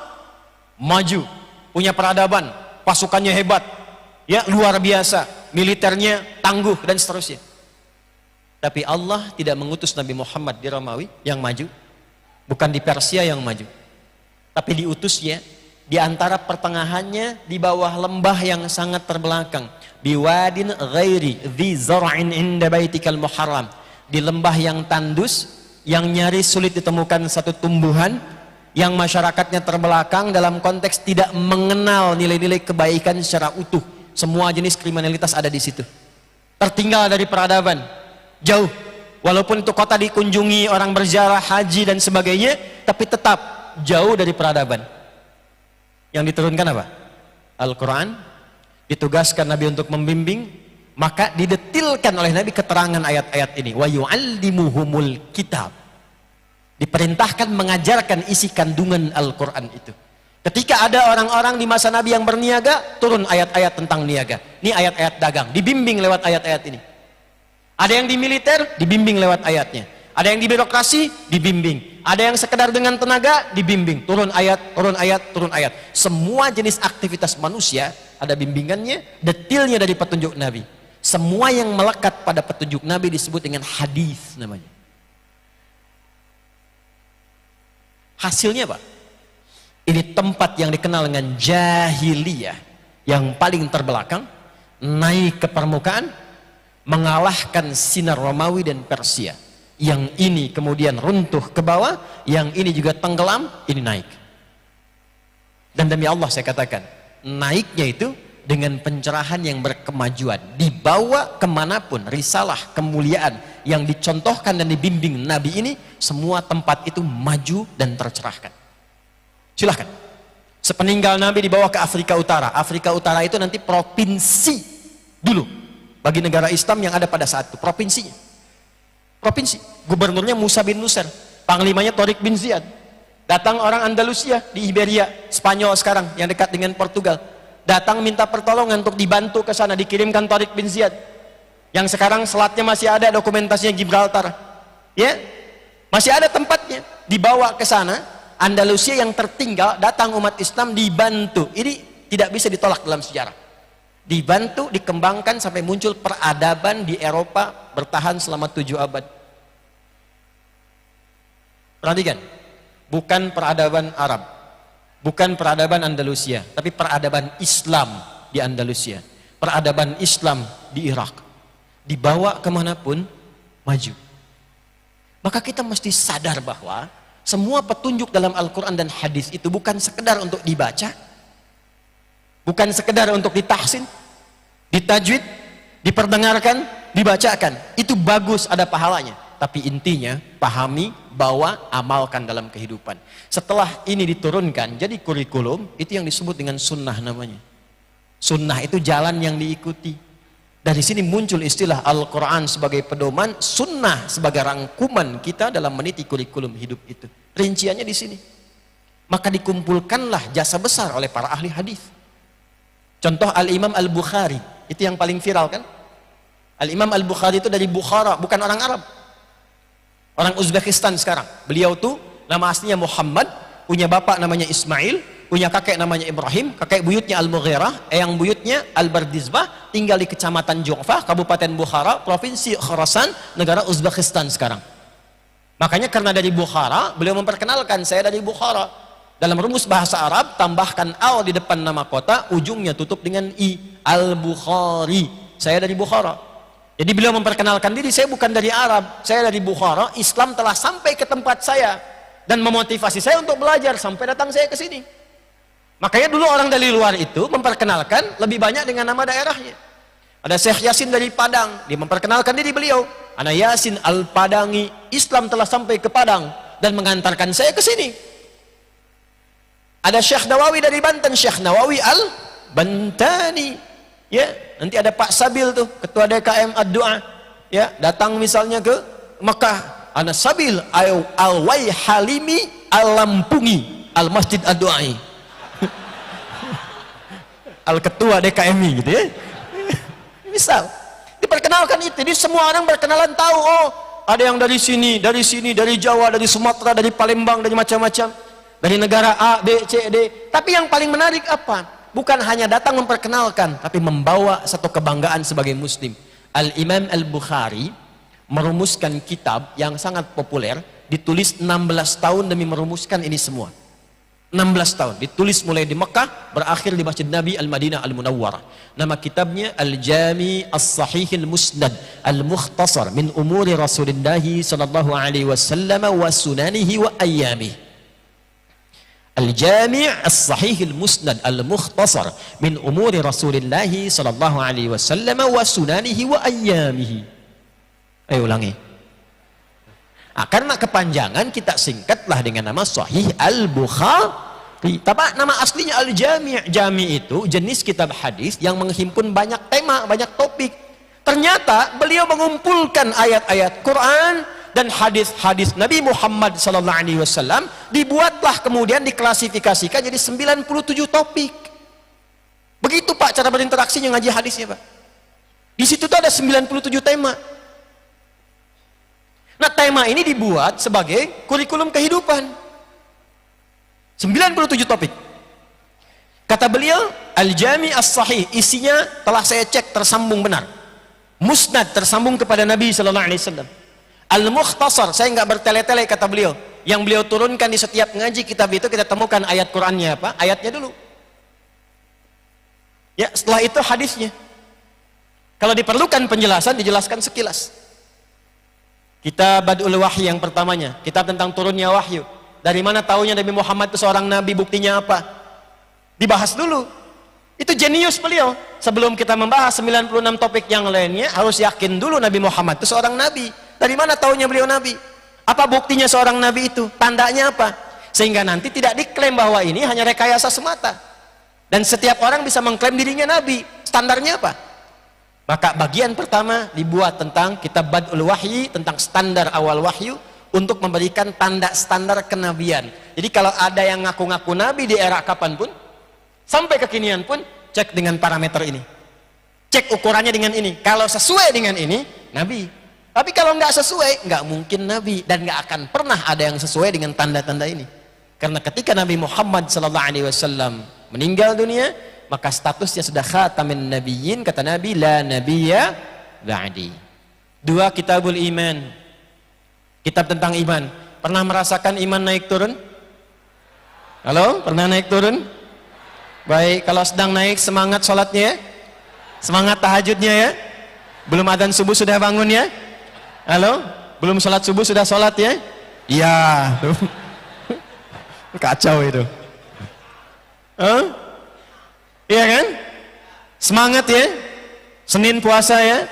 maju, punya peradaban, pasukannya hebat, ya luar biasa, militernya tangguh dan seterusnya. Tapi Allah tidak mengutus Nabi Muhammad di Romawi yang maju, bukan di Persia yang maju, tapi diutusnya di antara pertengahannya di bawah lembah yang sangat terbelakang, biwadin ghairi dzi zar'in inda baitikal muharram, di lembah yang tandus yang nyaris sulit ditemukan satu tumbuhan, yang masyarakatnya terbelakang dalam konteks tidak mengenal nilai-nilai kebaikan secara utuh. Semua jenis kriminalitas ada di situ, tertinggal dari peradaban, jauh. Walaupun itu kota dikunjungi orang berziarah, haji dan sebagainya, tapi tetap jauh dari peradaban. Yang diturunkan apa? Al-Quran. Ditugaskan Nabi untuk membimbing, maka didetilkan oleh Nabi keterangan ayat-ayat ini. Wa yu'allimuhumul kitab. Diperintahkan mengajarkan isi kandungan Al-Quran itu. Ketika ada orang-orang di masa Nabi yang berniaga, turun ayat-ayat tentang niaga. Ini ayat-ayat dagang, dibimbing lewat ayat-ayat ini. Ada yang di militer, dibimbing lewat ayatnya. Ada yang di birokrasi, dibimbing. Ada yang sekedar dengan tenaga, dibimbing. Turun ayat, turun ayat, turun ayat. Semua jenis aktivitas manusia ada bimbingannya, detilnya dari petunjuk Nabi. Semua yang melekat pada petunjuk Nabi disebut dengan hadis namanya. Hasilnya apa? Ini tempat yang dikenal dengan jahiliyah, yang paling terbelakang, naik ke permukaan, mengalahkan sinar Romawi dan Persia. Yang ini kemudian runtuh ke bawah, yang ini juga tenggelam, ini naik. Dan demi Allah saya katakan, naiknya itu dengan pencerahan yang berkemajuan. Dibawa kemanapun risalah kemuliaan yang dicontohkan dan dibimbing Nabi ini, semua tempat itu maju dan tercerahkan. Silahkan. Sepeninggal Nabi dibawa ke Afrika Utara. Afrika Utara itu nanti provinsi dulu bagi negara Islam yang ada pada saat itu, provinsinya. Provinsi, gubernurnya Musa bin Nusayr, panglimanya Tariq bin Ziyad. Datang orang Andalusia di Iberia, Spanyol sekarang yang dekat dengan Portugal. Datang minta pertolongan untuk dibantu ke sana, dikirimkan Tariq bin Ziyad. Yang sekarang selatnya masih ada dokumentasinya, Gibraltar. Ya, masih ada tempatnya. Dibawa ke sana, Andalusia yang tertinggal, datang umat Islam dibantu. Ini tidak bisa ditolak dalam sejarah. Dibantu, dikembangkan sampai muncul peradaban di Eropa, bertahan selama 7 abad. Perhatikan, bukan peradaban Arab, bukan peradaban Andalusia, tapi peradaban Islam di Andalusia, peradaban Islam di Irak. Dibawa kemanapun, maju. Maka kita mesti sadar bahwa semua petunjuk dalam Al-Quran dan hadis itu bukan sekedar untuk dibaca, bukan sekedar untuk ditahsin, ditajwid, diperdengarkan, dibacakan. Itu bagus, ada pahalanya. Tapi intinya, pahami, bawa, amalkan dalam kehidupan. Setelah ini diturunkan, jadi kurikulum, itu yang disebut dengan sunnah namanya. Sunnah itu jalan yang diikuti. Dari sini muncul istilah Al-Quran sebagai pedoman, sunnah sebagai rangkuman kita dalam meniti kurikulum hidup itu. Rinciannya di sini. Maka dikumpulkanlah jasa besar oleh para ahli hadis. Contoh Al-Imam Al-Bukhari, itu yang paling viral kan? Al-Imam Al-Bukhari itu dari Bukhara, bukan orang Arab, orang Uzbekistan sekarang. Beliau tuh nama aslinya Muhammad, punya bapak namanya Ismail, punya kakek namanya Ibrahim, kakek buyutnya Al-Mughirah, yang buyutnya Al-Bardizbah, tinggal di kecamatan Ju'fah, Kabupaten Bukhara, Provinsi Khorasan, negara Uzbekistan sekarang. Makanya karena dari Bukhara, beliau memperkenalkan, saya dari Bukhara. Dalam rumus bahasa Arab, tambahkan al di depan nama kota, ujungnya tutup dengan i. Al-Bukhari, saya dari Bukhara. Jadi beliau memperkenalkan diri, saya bukan dari Arab, saya dari Bukhara. Islam telah sampai ke tempat saya dan memotivasi saya untuk belajar sampai datang saya ke sini. Makanya dulu orang dari luar itu memperkenalkan lebih banyak dengan nama daerahnya. Ada Syekh Yasin dari Padang, dia memperkenalkan diri beliau, Ana Yasin Al-Padangi, Islam telah sampai ke Padang dan mengantarkan saya ke sini. Ada Syekh Nawawi dari Banten, Syekh Nawawi Al-Bantani. Ya, nanti ada Pak Sabil tuh, ketua DKM Ad-Du'a. Ya, datang misalnya ke Mekah, Ana Sabil Al-Waihalimi Al-Lampungi Al-Masjid Ad-Du'ai. Al-Ketua DKMI gitu ya. Misal, diperkenalkan itu, jadi semua orang berkenalan tahu, oh, ada yang dari sini, dari Jawa, dari Sumatera, dari Palembang, dari macam-macam. Dari negara A, B, C, D. Tapi yang paling menarik apa? Bukan hanya datang memperkenalkan, tapi membawa satu kebanggaan sebagai muslim. Al-Imam Al-Bukhari merumuskan kitab yang sangat populer, ditulis 16 tahun demi merumuskan ini semua. 16 tahun. Ditulis mulai di Mekah, berakhir di Masjid Nabi Al-Madinah Al-Munawwarah. Nama kitabnya Al-Jami As-Sahih Al-Musnad Al-Mukhtasar min umuri Rasulullah sallallahu alaihi wasallam wa sunanihi wa ayyamih. Al-Jami As-Sahih Al-Musnad Al-Mukhtasar min umuri Rasulullah sallallahu alaihi wasallam wa sunanihi wa ayyamih. Ayo ulangi. Karena kepanjangan kita singkatlah dengan nama Sahih Al-Bukhari. Tapi nama aslinya Al-Jami'. Jami itu jenis kitab hadis yang menghimpun banyak tema, banyak topik. Ternyata beliau mengumpulkan ayat-ayat Quran dan hadis-hadis Nabi Muhammad SAW. Dibuatlah kemudian diklasifikasikan jadi 97 topik. Begitu Pak cara berinteraksinya ngaji hadisnya Pak. Di situ tuh ada 97 tema. Nah, tema ini dibuat sebagai kurikulum kehidupan. 97 topik. Kata beliau, Al-Jami As-Sahih, isinya telah saya cek tersambung benar. Musnad tersambung kepada Nabi sallallahu alaihi wasallam. Al-Mukhtasar, saya enggak bertele-tele kata beliau. Yang beliau turunkan di setiap ngaji kitab itu kita temukan ayat Qur'annya apa? Ayatnya dulu. Ya, setelah itu hadisnya. Kalau diperlukan penjelasan dijelaskan sekilas. Kitab Badul Wahyi yang pertamanya, kitab tentang turunnya wahyu. Dari mana taunya Nabi Muhammad itu seorang nabi, buktinya apa? Dibahas dulu. Itu jenius beliau. Sebelum kita membahas 96 topik yang lainnya, harus yakin dulu Nabi Muhammad itu seorang nabi. Dari mana taunya beliau nabi? Apa buktinya seorang nabi itu? Tandanya apa? Sehingga nanti tidak diklaim bahwa ini hanya rekayasa semata. Dan setiap orang bisa mengklaim dirinya nabi. Standarnya apa? Maka bagian pertama dibuat tentang kitab Badul Wahyi, tentang standar awal wahyu untuk memberikan tanda standar kenabian. Jadi kalau ada yang ngaku-ngaku nabi di era kapanpun, sampai kekinian pun, cek dengan parameter ini. Cek ukurannya dengan ini. Kalau sesuai dengan ini, nabi. Tapi kalau nggak sesuai, nggak mungkin nabi. Dan nggak akan pernah ada yang sesuai dengan tanda-tanda ini. Karena ketika Nabi Muhammad SAW meninggal dunia, maka statusnya sudah khatamin nabiyyin, kata Nabi, la nabiyya ba'di. 2, kitabul iman, kitab tentang iman. Pernah merasakan iman naik turun? Halo, pernah naik turun? Baik, kalau sedang naik semangat sholatnya ya? Semangat tahajudnya ya? Belum adzan subuh sudah bangun ya? Halo, belum sholat subuh sudah sholat ya? Iya. Kacau itu. Iya kan? Semangat ya? Senin puasa ya?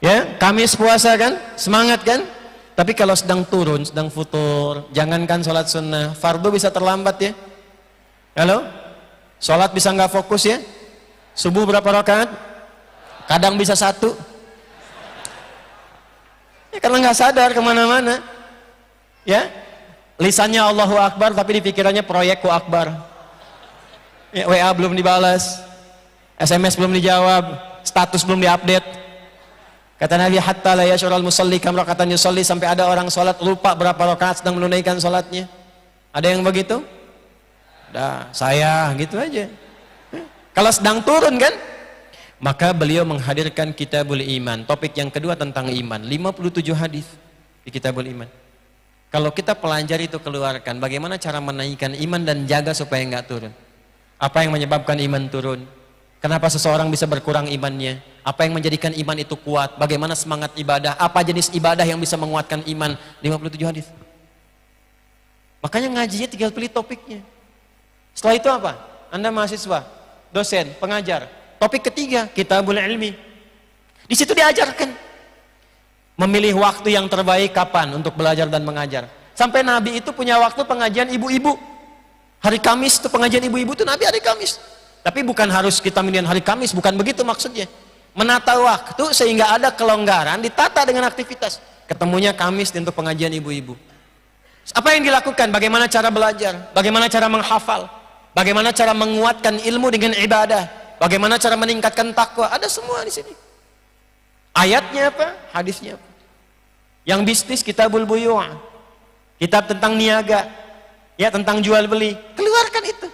Ya, Kamis puasa kan? Semangat kan? Tapi kalau sedang turun, sedang futur, jangankan sholat sunnah, fardu bisa terlambat ya? Halo? Sholat bisa nggak fokus ya? Subuh berapa rakaat? Kadang bisa 1. Ya, karena nggak sadar kemana-mana. Ya? Lisannya Allahu Akbar, tapi di pikirannya proyekku Akbar. Ya, WA belum dibalas, SMS belum dijawab, status belum diupdate. Kata Nabi, hatta la yash'ural musalli kam rakatan yusalli, sampai ada orang sholat lupa berapa rakaat sedang menunaikan sholatnya. Ada yang begitu? Dah, saya gitu aja. Kalau sedang turun kan? Maka beliau menghadirkan Kitabul Iman. Topik yang kedua tentang iman, 57 hadis di Kitabul Iman. Kalau kita pelajari itu keluarkan, bagaimana cara menaikkan iman dan jaga supaya nggak turun. Apa yang menyebabkan iman turun? Kenapa seseorang bisa berkurang imannya? Apa yang menjadikan iman itu kuat? Bagaimana semangat ibadah? Apa jenis ibadah yang bisa menguatkan iman? 57 hadis. Makanya ngajinya tinggal pilih topiknya. Setelah itu apa? Anda mahasiswa, dosen, pengajar. Topik ketiga, Kitabul Ilmi. Di situ diajarkan memilih waktu yang terbaik kapan untuk belajar dan mengajar. Sampai Nabi itu punya waktu pengajian ibu-ibu. Hari Kamis itu pengajian ibu-ibu itu Nabi hari Kamis. Tapi bukan harus kita milihan hari Kamis, bukan begitu maksudnya. Menata waktu sehingga ada kelonggaran, ditata dengan aktivitas. Ketemunya Kamis untuk pengajian ibu-ibu. Apa yang dilakukan? Bagaimana cara belajar? Bagaimana cara menghafal? Bagaimana cara menguatkan ilmu dengan ibadah? Bagaimana cara meningkatkan takwa? Ada semua di sini. Ayatnya apa? Hadisnya apa? Yang bisnis, Kitabul Buyu', kitab tentang niaga. Ya, tentang jual beli, keluarkan itu.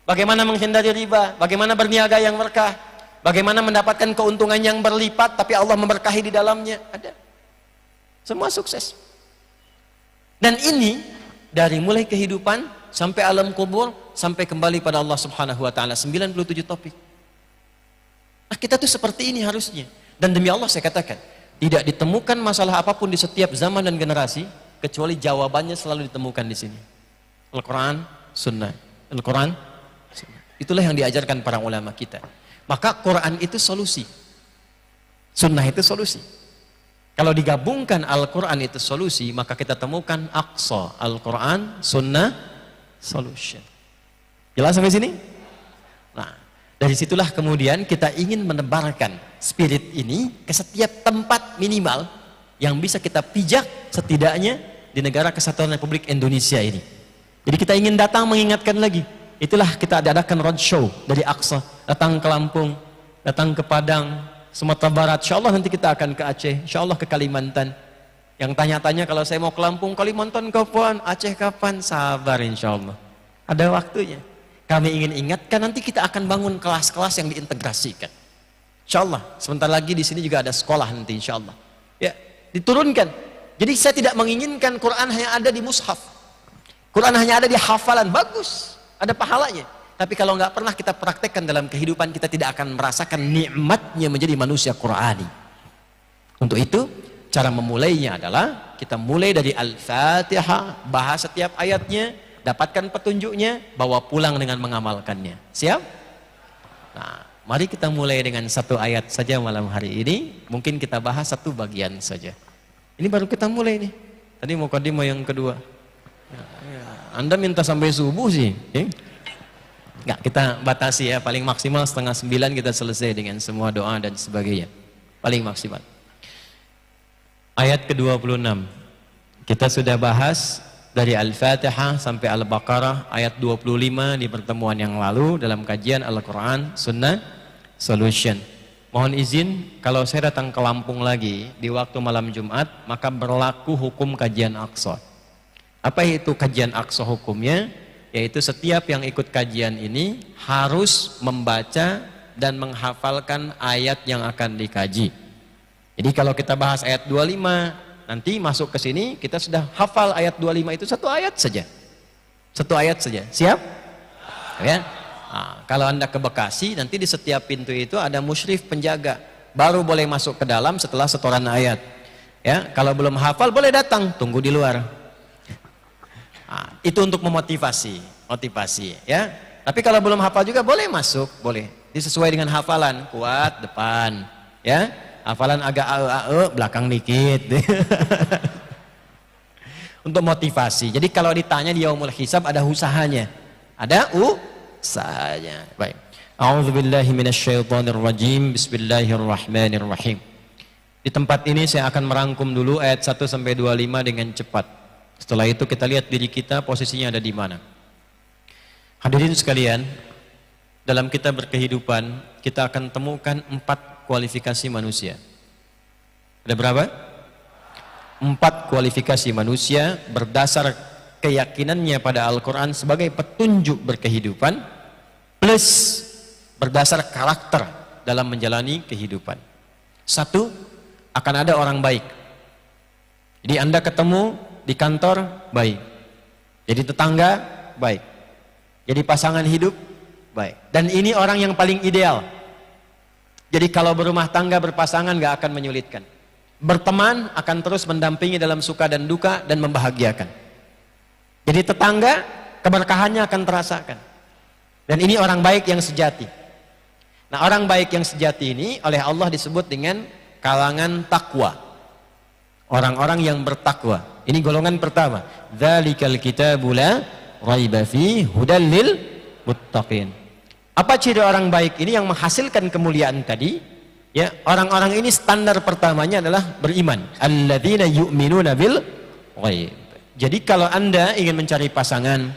Bagaimana menghindari riba, bagaimana berniaga yang berkah, bagaimana mendapatkan keuntungan yang berlipat tapi Allah memberkahi di dalamnya. Ada. Semua sukses. Dan ini dari mulai kehidupan sampai alam kubur, sampai kembali pada Allah Subhanahu wa taala, 97 topik. Nah, kita tuh seperti ini harusnya. Dan demi Allah saya katakan, tidak ditemukan masalah apapun di setiap zaman dan generasi kecuali jawabannya selalu ditemukan di sini. Al-Quran, Sunnah. Al-Quran, Sunnah. Itulah yang diajarkan para ulama kita. Maka Quran itu solusi, Sunnah itu solusi. Kalau digabungkan Al-Quran itu solusi, maka kita temukan Aqsa, Al-Quran, Sunnah, solution. Jelas sampai sini? Nah, dari situlah kemudian kita ingin menebarkan spirit ini ke setiap tempat minimal yang bisa kita pijak setidaknya di negara kesatuan Republik Indonesia ini. Jadi kita ingin datang mengingatkan lagi. Itulah kita adakan roadshow dari Aqsa, datang ke Lampung, datang ke Padang, Sumatera Barat, insya Allah nanti kita akan ke Aceh, insya Allah ke Kalimantan. Yang tanya-tanya kalau saya mau ke Lampung, Kalimantan kapan? Aceh kapan? Sabar insya Allah, ada waktunya. Kami ingin ingatkan, nanti kita akan bangun kelas-kelas yang diintegrasikan. Insya Allah, sebentar lagi di sini juga ada sekolah nanti insya Allah. Ya, diturunkan. Jadi saya tidak menginginkan Quran hanya ada di mushaf. Quran hanya ada di hafalan, bagus, ada pahalanya. Tapi kalau nggak pernah kita praktekkan dalam kehidupan, kita tidak akan merasakan nikmatnya menjadi manusia Qurani. Untuk itu, cara memulainya adalah kita mulai dari Al-Fatihah, bahas setiap ayatnya, dapatkan petunjuknya, bawa pulang dengan mengamalkannya. Siap? Nah, mari kita mulai dengan satu ayat saja malam hari ini. Mungkin kita bahas satu bagian saja. Ini baru kita mulai nih. Tadi mukadimah yang kedua. Anda minta sampai subuh sih. Nggak, kita batasi ya, paling maksimal 8:30 kita selesai dengan semua doa dan sebagainya, paling maksimal. Ayat ke-26 kita sudah bahas dari Al-Fatihah sampai Al-Baqarah ayat 25 di pertemuan yang lalu dalam kajian Al-Quran Sunnah Solution. Mohon izin, kalau saya datang ke Lampung lagi di waktu malam Jumat, maka berlaku hukum kajian Aqsa. Apa itu kajian Aqsa hukumnya? Yaitu setiap yang ikut kajian ini harus membaca dan menghafalkan ayat yang akan dikaji. Jadi kalau kita bahas ayat 25, nanti masuk ke sini kita sudah hafal ayat 25 itu satu ayat saja. Satu ayat saja. Siap? Ya. Nah, kalau Anda ke Bekasi, nanti di setiap pintu itu ada musyrif penjaga. Baru boleh masuk ke dalam setelah setoran ayat. Ya, kalau belum hafal boleh datang, tunggu di luar. Nah, itu untuk memotivasi, ya. Tapi kalau belum hafal juga boleh masuk, boleh. Disesuai dengan hafalan, kuat depan, ya. Hafalan agak belakang dikit. Untuk motivasi. Jadi kalau ditanya di yaumul hisab ada usahanya. Ada usahanya. Baik. A'udzubillahi minasyaitonirrajim. Bismillahirrahmanirrahim. Di tempat ini saya akan merangkum dulu ayat 1 sampai 25 dengan cepat. Setelah itu kita lihat diri kita posisinya ada di mana. Hadirin sekalian, dalam kita berkehidupan kita akan temukan 4 kualifikasi manusia. Ada berapa? 4 kualifikasi manusia berdasar keyakinannya pada Al-Quran sebagai petunjuk berkehidupan, plus berdasar karakter dalam menjalani kehidupan. 1, akan ada orang baik. Jadi Anda ketemu di kantor, baik. Jadi tetangga, baik. Jadi pasangan hidup, baik. Dan ini orang yang paling ideal. Jadi kalau berumah tangga, berpasangan gak akan menyulitkan. Berteman akan terus mendampingi dalam suka dan duka dan membahagiakan. Jadi tetangga, keberkahannya akan terasakan. Dan ini orang baik yang sejati. Nah, orang baik yang sejati ini oleh Allah disebut dengan kalangan takwa. Orang-orang yang bertakwa. Ini golongan pertama. Dzalikal kitabu la raiba fi hudal lil muttaqin. Apa ciri orang baik ini yang menghasilkan kemuliaan tadi? Ya, orang-orang ini standar pertamanya adalah beriman. Alladzina yu'minuna bil ghaib. Jadi kalau Anda ingin mencari pasangan,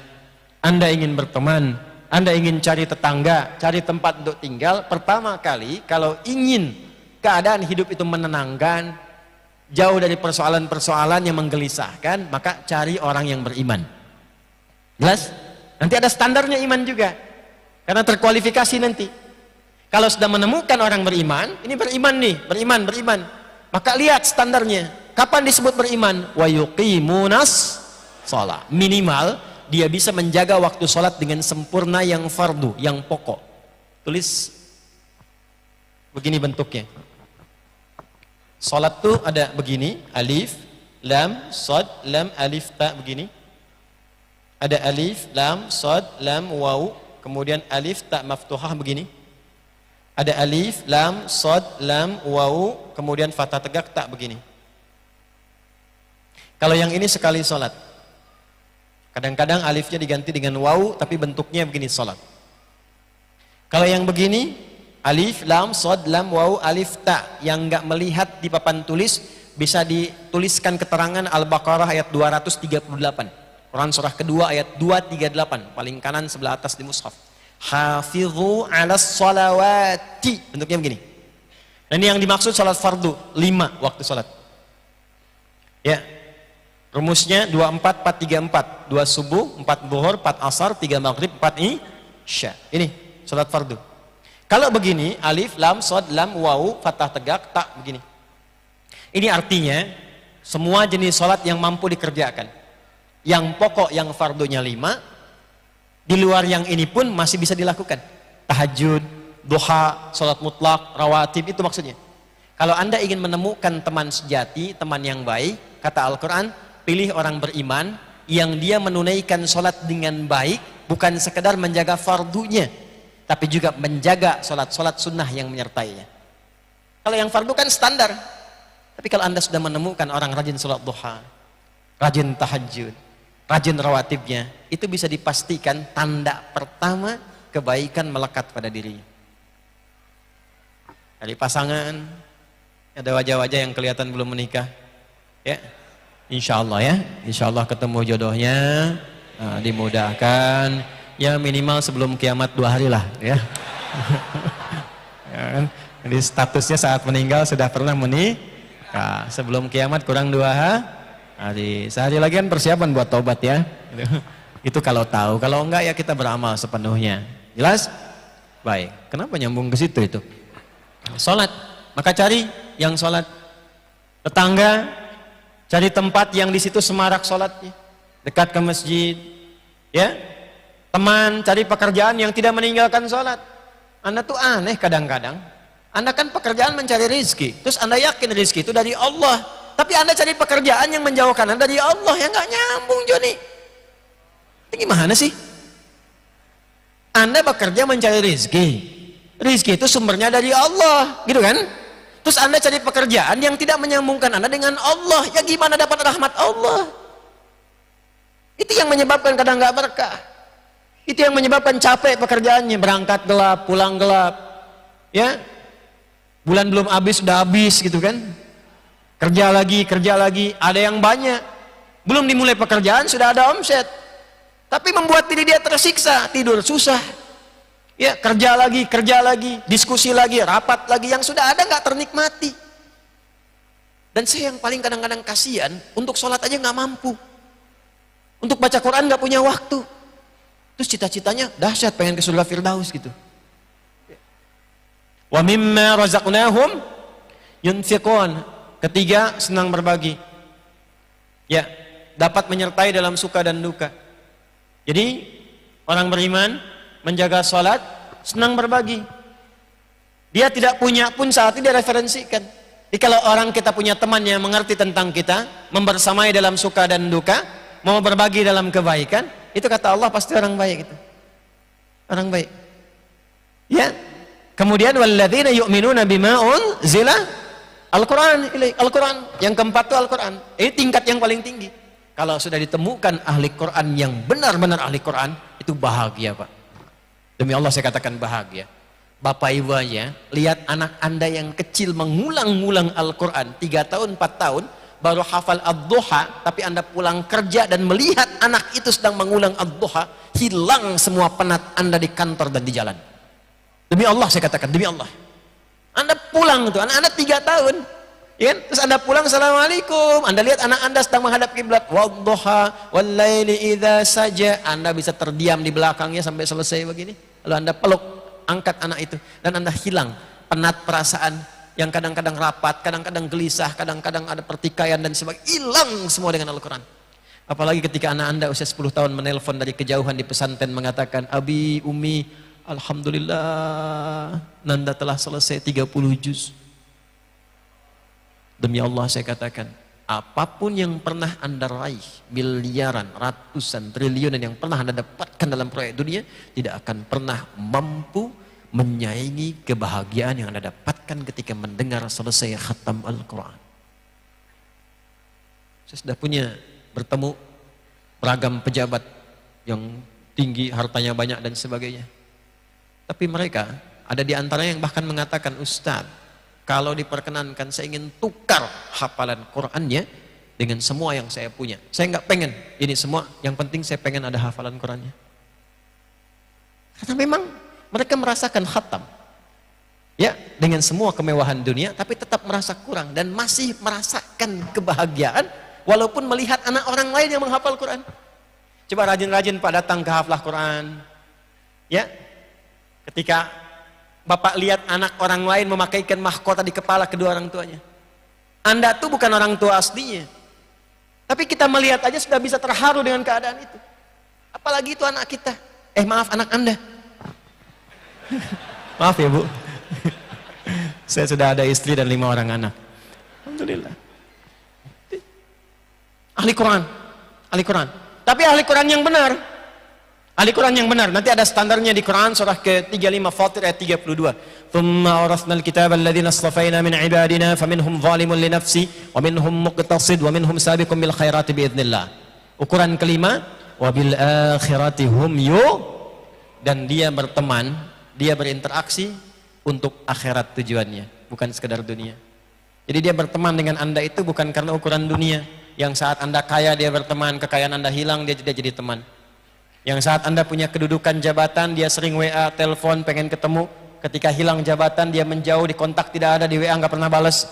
Anda ingin berteman, Anda ingin cari tetangga, cari tempat untuk tinggal, pertama kali kalau ingin keadaan hidup itu menenangkan, jauh dari persoalan-persoalan yang menggelisahkan, maka cari orang yang beriman. Jelas? Nanti ada standarnya iman juga. Karena terkualifikasi nanti. Kalau sudah menemukan orang beriman, ini beriman nih, beriman. Maka lihat standarnya. Kapan disebut beriman? Wa yuqimunas shalah. Minimal dia bisa menjaga waktu sholat dengan sempurna yang fardu, yang pokok. Tulis begini bentuknya. Sholat tuh ada begini, alif, lam, sod, lam, alif, ta, begini. Ada alif, lam, sod, lam, waw, kemudian alif, ta, maftuhah, begini. Ada alif, lam, sod, lam, waw, kemudian fathah tegak, ta, begini. Kalau yang ini sekali sholat, kadang-kadang alifnya diganti dengan waw, tapi bentuknya begini sholat. Kalau yang begini, alif, lam, sod, lam, waw, alif, ta, yang nggak melihat di papan tulis, bisa dituliskan keterangan Al-Baqarah ayat 238. Quran surah kedua ayat 238, paling kanan sebelah atas di mushaf. Hafidhu 'alas sholawati, bentuknya begini. Dan ini yang dimaksud sholat fardu, 5 waktu sholat. Ya. Rumusnya 24-4-3-4, 2 subuh, 4 zuhur, 4 asar, 3 maghrib, 4 isya. Ini sholat fardu. Kalau begini, alif, lam, sod, lam, waw, fathah tegak, tak, begini. Ini artinya semua jenis sholat yang mampu dikerjakan. Yang pokok, yang fardunya 5, di luar yang ini pun masih bisa dilakukan. Tahajud, duha, sholat mutlak, rawatib, itu maksudnya. Kalau Anda ingin menemukan teman sejati, teman yang baik, kata Al-Quran, pilih orang beriman yang dia menunaikan sholat dengan baik, bukan sekedar menjaga fardunya, tapi juga menjaga sholat-sholat sunnah yang menyertainya. Kalau yang fardu kan standar, tapi kalau Anda sudah menemukan orang rajin sholat duha, rajin tahajud, rajin rawatibnya, itu bisa dipastikan tanda pertama kebaikan melekat pada dirinya. Dari pasangan, ada wajah-wajah yang kelihatan belum menikah, ya. Insya Allah ya, insya Allah ketemu jodohnya, dimudahkan, ya minimal sebelum kiamat 2 hari lah, ya. Ya kan? Jadi statusnya saat meninggal sudah pernah menikah, sebelum kiamat kurang 2 hari, sehari lagi kan persiapan buat taubat ya. Itu kalau tahu, kalau enggak ya kita beramal sepenuhnya. Jelas? Baik. Kenapa nyambung ke situ itu? Sholat, maka cari yang sholat. Tetangga, cari tempat yang di situ semarak sholatnya, dekat ke masjid, ya. Teman, cari pekerjaan yang tidak meninggalkan sholat. Anda tuh aneh kadang-kadang. Anda kan pekerjaan mencari rizki, terus Anda yakin rizki itu dari Allah, tapi Anda cari pekerjaan yang menjauhkan Anda dari Allah, yang nggak nyambung, Joni. Ini gimana sih? Anda bekerja mencari rizki, rizki itu sumbernya dari Allah, gitu kan? Terus Anda cari pekerjaan yang tidak menyambungkan Anda dengan Allah, ya gimana dapat rahmat Allah? Itu yang menyebabkan kadang nggak berkah. Itu yang menyebabkan capek pekerjaannya, berangkat gelap, pulang gelap, ya. Bulan belum habis sudah habis, gitu kan? Kerja lagi, ada yang banyak. Belum dimulai pekerjaan sudah ada omset, tapi membuat diri dia tersiksa, tidur susah. Ya, kerja lagi, diskusi lagi, rapat lagi, yang sudah ada nggak ternikmati. Dan saya yang paling kadang-kadang kasihan, untuk sholat aja nggak mampu, untuk baca Quran nggak punya waktu. Terus cita-citanya dahsyat, pengen ke surga Firdaus gitu. Wa mimma razaqnahum yunfiqun. Ketiga, senang berbagi. Ya, dapat menyertai dalam suka dan duka. Jadi orang beriman menjaga sholat, senang berbagi. Dia tidak punya pun saat ini dia referensikan. Jadi kalau orang kita punya teman yang mengerti tentang kita, membersamai dalam suka dan duka, mau berbagi dalam kebaikan, itu kata Allah pasti orang baik itu. Orang baik. Ya. Kemudian walladzina yu'minuna bima unzila Al-Quran. Al-Quran. Yang keempat itu Al-Quran. Ini tingkat yang paling tinggi. Kalau sudah ditemukan ahli Quran yang benar-benar ahli Quran, itu bahagia, Pak. Demi Allah saya katakan bahagia. Bapak Ibu aja, lihat anak Anda yang kecil mengulang-ulang Al-Quran 3 tahun, 4 tahun, baru hafal ad-duha, tapi Anda pulang kerja dan melihat anak itu sedang mengulang ad-duha, hilang semua penat Anda di kantor dan di jalan. Demi Allah saya katakan, demi Allah. Anda pulang tuh, anak Anda 3 tahun, ya, terus Anda pulang, assalamualaikum, Anda lihat anak Anda sedang menghadap kiblat, wadduha wallaili idza saja, Anda bisa terdiam di belakangnya sampai selesai begini, lalu Anda peluk, angkat anak itu, dan Anda hilang penat perasaan yang kadang-kadang rapat, kadang-kadang gelisah, kadang-kadang ada pertikaian dan sebagainya, hilang semua dengan Al-Quran. Apalagi ketika anak Anda usia 10 tahun menelpon dari kejauhan di pesantren mengatakan, Abi, Umi, Alhamdulillah, Nanda telah selesai 30 juz. Demi Allah saya katakan, apapun yang pernah Anda raih, miliaran, ratusan, triliunan yang pernah Anda dapatkan dalam proyek dunia, tidak akan pernah mampu menyaingi kebahagiaan yang Anda dapatkan ketika mendengar selesai khatam Al-Quran. Saya sudah bertemu beragam pejabat yang tinggi, hartanya banyak dan sebagainya. Tapi mereka, ada di antaranya yang bahkan mengatakan, Ustaz, kalau diperkenankan saya ingin tukar hafalan Qurannya dengan semua yang saya punya. Saya nggak pengen ini semua, yang penting saya pengen ada hafalan Qurannya. Karena memang mereka merasakan khatam, ya, dengan semua kemewahan dunia, tapi tetap merasa kurang dan masih merasakan kebahagiaan walaupun melihat anak orang lain yang menghafal Quran. Coba rajin-rajin Pak datang ke haflah Quran, ya. Ketika Bapak lihat anak orang lain memakaikan mahkota di kepala kedua orang tuanya, Anda tuh bukan orang tua aslinya, tapi kita melihat aja sudah bisa terharu dengan keadaan itu. Apalagi itu anak kita, maaf, anak Anda. Maaf ya Bu, saya sudah ada istri dan 5 orang anak. Alhamdulillah. Ahli Quran, ahli Quran. Tapi ahli Quran yang benar. Ahli Quran yang benar. Nanti ada standarnya di Quran surah ke-35 Fatir ayat 32. Thumma awrasnal kitaba alladhina astafaina min ibadina faminhum zalimun li nafsi wa minhum muqtasid wa minhum sabiqun bil khairati biidznillah. Ukuran kelima, wa bil akhirati hum dan dia berteman, dia berinteraksi untuk akhirat tujuannya, bukan sekedar dunia. Jadi dia berteman dengan Anda itu bukan karena ukuran dunia. Yang saat Anda kaya dia berteman, kekayaan Anda hilang dia jadi teman. Yang saat Anda punya kedudukan jabatan dia sering WA, telepon, pengen ketemu. Ketika hilang jabatan dia menjauh, di kontak tidak ada, di WA nggak pernah balas.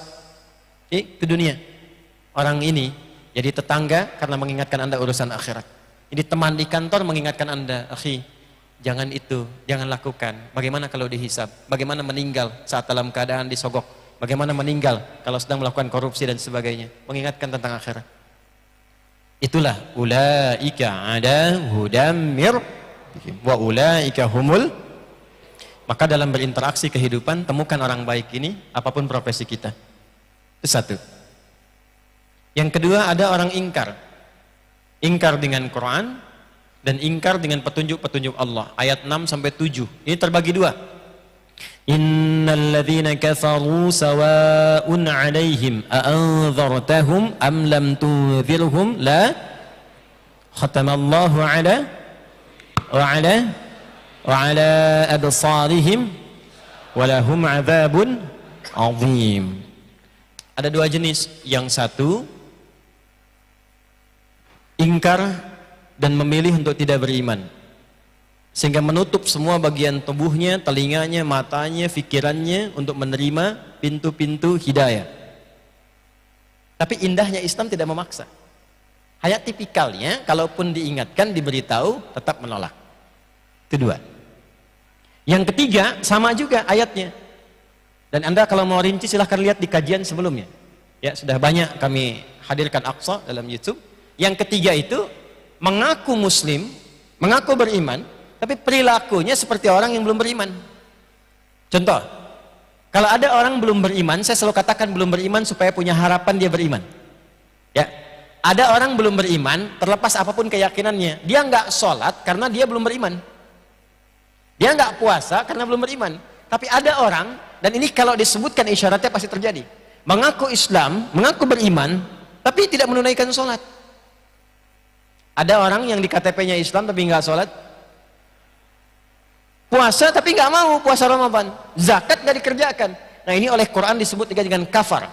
Itu dunia. Orang ini jadi tetangga karena mengingatkan Anda urusan akhirat. Jadi teman di kantor mengingatkan Anda, akhi, jangan itu, jangan lakukan. Bagaimana kalau dihisab? Bagaimana meninggal saat dalam keadaan disogok? Bagaimana meninggal kalau sedang melakukan korupsi dan sebagainya? Mengingatkan tentang akhirat. Itulah ulaika ada hudam mir wa ulaika humul. Maka dalam berinteraksi kehidupan temukan orang baik ini apapun profesi kita. Itu satu. Yang kedua, ada orang ingkar. Ingkar dengan Quran dan ingkar dengan petunjuk-petunjuk Allah. Ayat 6 sampai 7. Ini terbagi dua. Innal ladzina kafaru sawa'un 'alaihim a'anzartahum am lam tunzirhum la khatamallahu 'ala absarihim wa lahum 'adzabun 'adzim. Ada dua jenis. Yang satu ingkar dan memilih untuk tidak beriman, sehingga menutup semua bagian tubuhnya, telinganya, matanya, pikirannya untuk menerima pintu-pintu hidayah. Tapi indahnya Islam tidak memaksa. Hanya tipikalnya, kalaupun diingatkan, diberitahu, tetap menolak. Itu dua. Yang ketiga, sama juga ayatnya. Dan Anda kalau mau rinci silahkan lihat di kajian sebelumnya. Ya, sudah banyak kami hadirkan Aqsa dalam YouTube. Yang ketiga itu, mengaku muslim, mengaku beriman, tapi perilakunya seperti orang yang belum beriman. Contoh, kalau ada orang belum beriman, saya selalu katakan belum beriman supaya punya harapan dia beriman. Ya, ada orang belum beriman, terlepas apapun keyakinannya, dia nggak sholat karena dia belum beriman. Dia nggak puasa karena belum beriman. Tapi ada orang, dan ini kalau disebutkan isyaratnya pasti terjadi, mengaku Islam, mengaku beriman, tapi tidak menunaikan sholat. Ada orang yang di KTP-nya Islam tapi nggak sholat. Puasa tapi nggak mau puasa Ramadan, zakat nggak dikerjakan. Nah ini oleh Quran disebut dengan kafar,